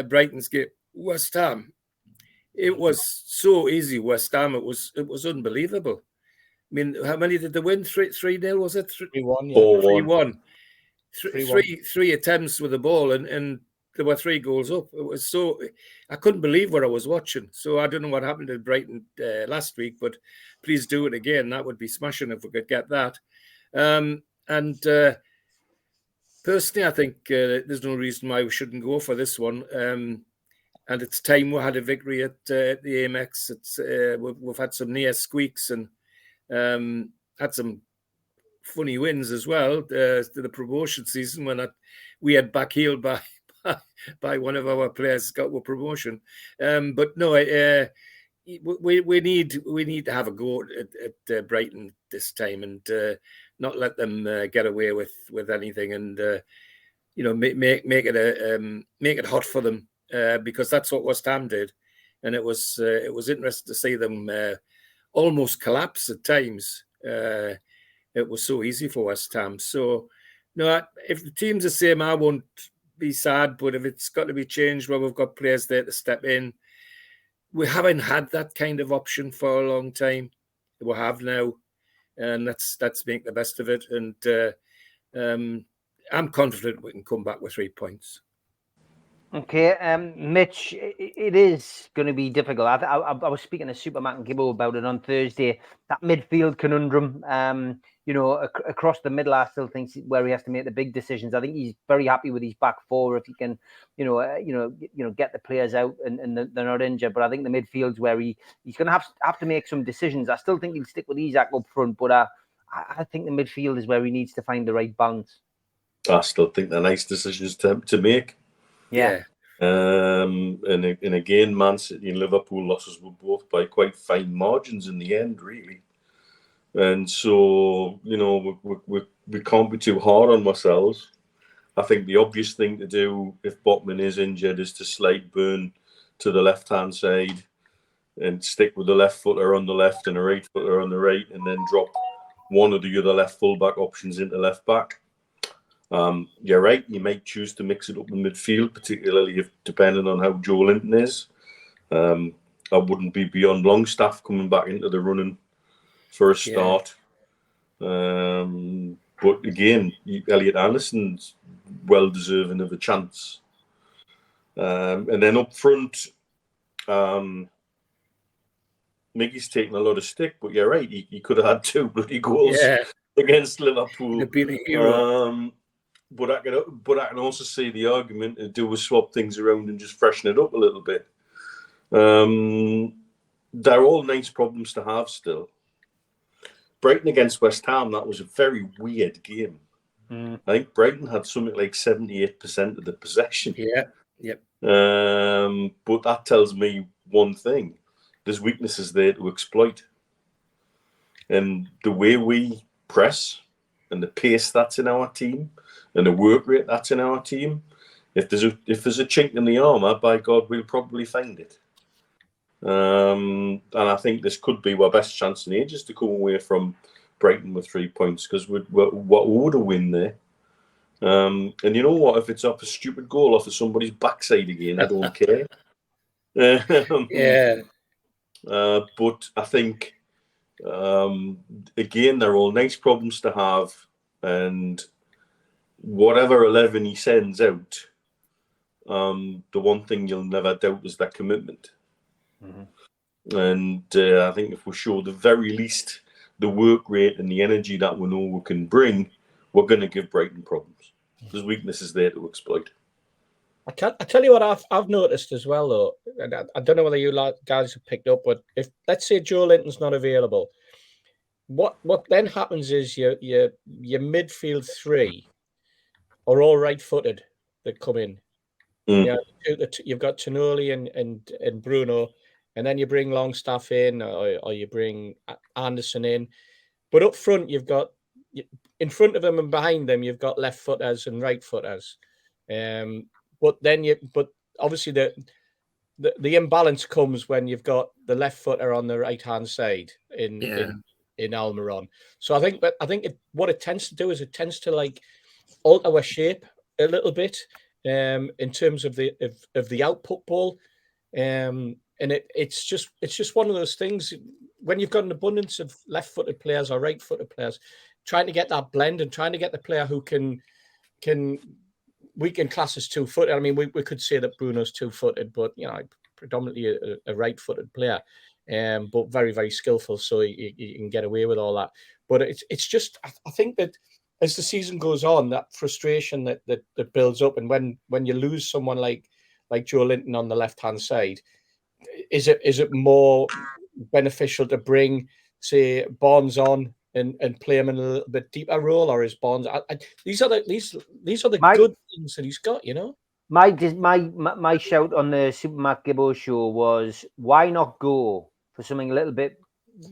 Brighton's game, West Ham. It was so easy, West Ham. It was unbelievable. I mean, how many did they win? 3-0, was it?
3-1, yeah.
3-1.
3-1.
Three attempts with the ball, and there were 3 goals up. It was so, I couldn't believe what I was watching. So I don't know what happened to Brighton last week, but please do it again. That would be smashing if we could get that. Personally, I think there's no reason why we shouldn't go for this one. And it's time we had a victory at the Amex. We've had some near squeaks and had some funny wins as well. The promotion season when we had backheeled by one of our players got a promotion. But no, we need to have a go at Brighton this time and not let them get away with anything, and make it hot for them, because that's what West Ham did, and it was interesting to see them almost collapse at times. It was so easy for West Ham. So no, if the team's the same, I won't be sad, but if it's got to be changed, well, we've got players there to step in. We haven't had that kind of option for a long time. We have now, and let's make the best of it. And I'm confident we can come back with 3 points.
Okay, Mitch, it is going to be difficult. I was speaking to Superman and Gibbo about it on Thursday. That midfield conundrum, across the middle, I still think where he has to make the big decisions. I think he's very happy with his back four if he can, get the players out and they're not injured. But I think the midfield's where he's going to have to make some decisions. I still think he'll stick with Isak up front, but I think the midfield is where he needs to find the right balance.
I still think they're nice decisions to make.
Yeah.
And again, Man City and Liverpool losses were both by quite fine margins in the end, really. And so, we can't be too hard on ourselves. I think the obvious thing to do if Botman is injured is to slide Burn to the left-hand side and stick with the left footer on the left and a right footer on the right, and then drop one of the other left full-back options into left-back. You're right, you might choose to mix it up in midfield, particularly if depending on how Joe Linton is. I wouldn't be beyond Longstaff coming back into the running for a start. Yeah. But again, Elliot Anderson's well deserving of a chance. And then up front, Miggy's taking a lot of stick, but you're right, he could have had 2 bloody goals against Liverpool. But I can also see the argument to do is swap things around and just freshen it up a little bit. They're all nice problems to have still. Brighton against West Ham, that was a very weird game. I think Brighton had something like 78% of the possession.
Yeah, yep.
But that tells me one thing. There's weaknesses there to exploit. And the way we press and the pace that's in our team and the work rate that's in our team, if there's a chink in the armour, by God, we'll probably find it. And I think this could be our best chance in ages to come away from Brighton with 3 points, because what would a win there? And you know what? If it's off a stupid goal off of somebody's backside again, I don't care. But I think, again, they're all nice problems to have. And whatever 11 he sends out, the one thing you'll never doubt is that commitment. Mm-hmm. And I think if we show the very least the work rate and the energy that we know we can bring, we're going to give Brighton problems. There's weaknesses there to exploit.
I tell you what I've noticed as well, though, and I don't know whether you guys have picked up, but if, let's say, Joe Linton's not available, what then happens is your midfield three are all right-footed that come in. Yeah, you've got Tonoli and Bruno, and then you bring Longstaff in, or you bring Anderson in. But up front, you've got, in front of them and behind them, you've got left footers and right footers. But obviously the imbalance comes when you've got the left footer on the right hand side in Almiron. So I think what it tends to do is it tends to like alter our shape a little bit in terms of the output ball. And it's just one of those things when you've got an abundance of left-footed players or right-footed players, trying to get that blend and trying to get the player who can we can class as two-footed. I mean, we could say that Bruno's two-footed, but predominantly a right-footed player, but very, very skillful, so you can get away with all that. But it's just I think that as the season goes on, that frustration that builds up, and when you lose someone like Joe Linton on the left-hand side, is it more beneficial to bring, say, Barnes on and play him in a little bit deeper role, or is Barnes? These are the good things that he's got,
My shout on the Super Mac Gibbo show was, why not go for something a little bit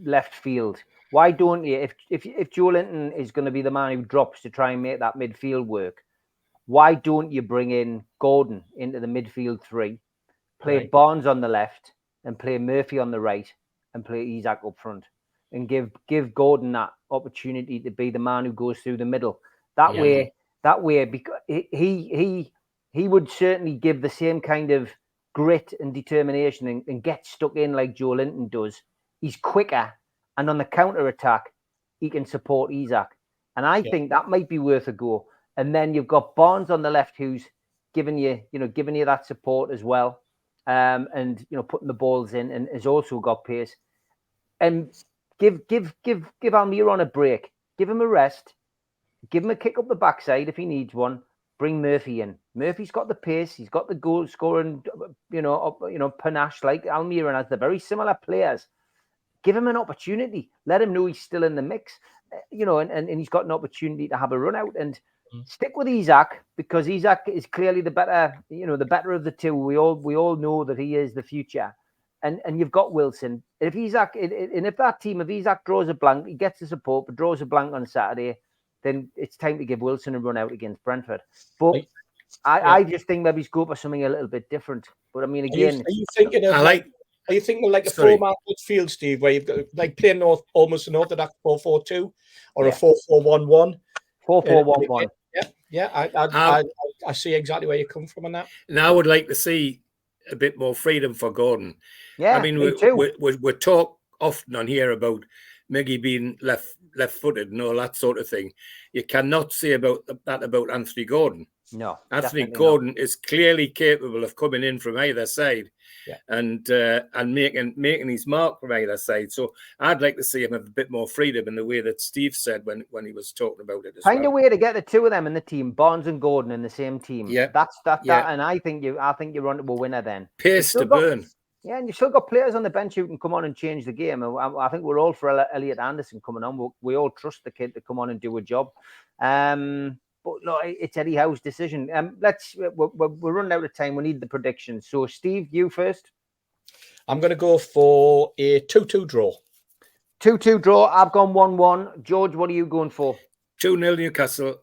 left field? Why don't you, if Joe Linton is going to be the man who drops to try and make that midfield work, why don't you bring in Gordon into the midfield three, play Barnes on the left, and play Murphy on the right, and play Isak up front, and give Gordon that opportunity to be the man who goes through the middle. That way, because he would certainly give the same kind of grit and determination and get stuck in like Joe Linton does. He's quicker, and on the counter attack, he can support Isak, and I think that might be worth a go. And then you've got Barnes on the left, who's giving you that support as well, and putting the balls in, and has also got pace. And give Almiron a break, give him a rest, give him a kick up the backside if he needs one. Bring Murphy in. Murphy's got the pace, he's got the goal scoring, panache like Almiron has. They're very similar players. Give him an opportunity. Let him know he's still in the mix, and he's got an opportunity to have a run out. And stick with Isak, because Isak is clearly the better of the two. We all know that he is the future. And you've got Wilson. If Isak draws a blank, he gets the support, but draws a blank on Saturday, then it's time to give Wilson a run out against Brentford. But I just think maybe go for something a little bit different. But I mean, again,
are you thinking of a four-man midfield, Steve, where you've got like playing almost an orthodox 4-4-2 or a 4-4-1-1?
4-4-1-1.
I see exactly where you come from on that.
Now, I would like to see a bit more freedom for Gordon.
Yeah,
I mean, we talk often on here about Miggy being left-footed and all that sort of thing. You cannot say about Anthony Gordon.
No,
Anthony Gordon is clearly capable of coming in from either side, and making his mark from either side. So I'd like to see him have a bit more freedom in the way that Steve said when he was talking about it.
Find a way to get the two of them in the team, Barnes and Gordon, in the same team.
Yeah,
that's that. And I think you're onto a winner then.
Pace to burn.
Yeah, and you've still got players on the bench who can come on and change the game. I think we're all for Elliot Anderson coming on. We all trust the kid to come on and do a job. But no, it's Eddie Howe's decision. We're running out of time. We need the predictions. So, Steve, you first.
I'm going to go for a 2-2 draw.
2-2 draw. I've gone 1-1. George, what are you going for?
2-0 Newcastle.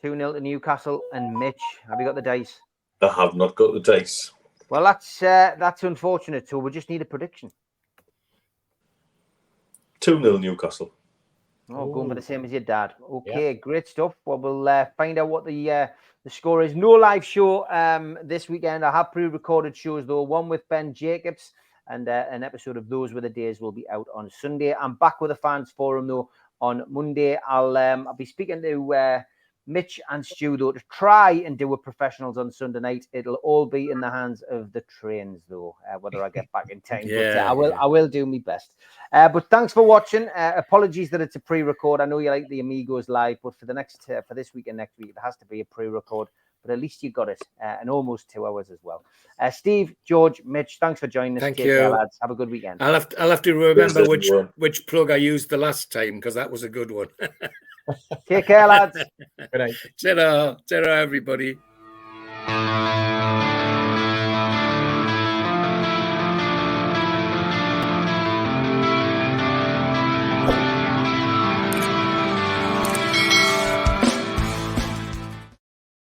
2-0 to Newcastle. And Mitch, have you got the dice?
I have not got the dice.
Well, that's unfortunate. So we just need a prediction.
2-0 Newcastle.
Oh, going for the same as your dad. Okay, great stuff. Well, we'll find out what the score is. No live show this weekend. I have pre-recorded shows, though. One with Ben Jacobs, and an episode of Those Were the Days will be out on Sunday. I'm back with the fans forum, though, on Monday. I'll be speaking to Mitch and Stu, though, to try and do a professionals on Sunday night. It'll all be in the hands of the trains, though, whether I get back in time.
Yeah,
but I will do my best. But thanks for watching. Apologies that it's a pre-record. I know you like the Amigos live, but for the next for this week and next week, it has to be a pre-record. But at least you got it, and almost 2 hours as well. Steve, George, Mitch, thanks for joining us.
Thank
Take
you,
care, lads. Have a good weekend.
I'll have to remember
Cheers,
which plug I used the last time, because that was a good one.
Take care, lads.
Good night.
Ta-ra, everybody.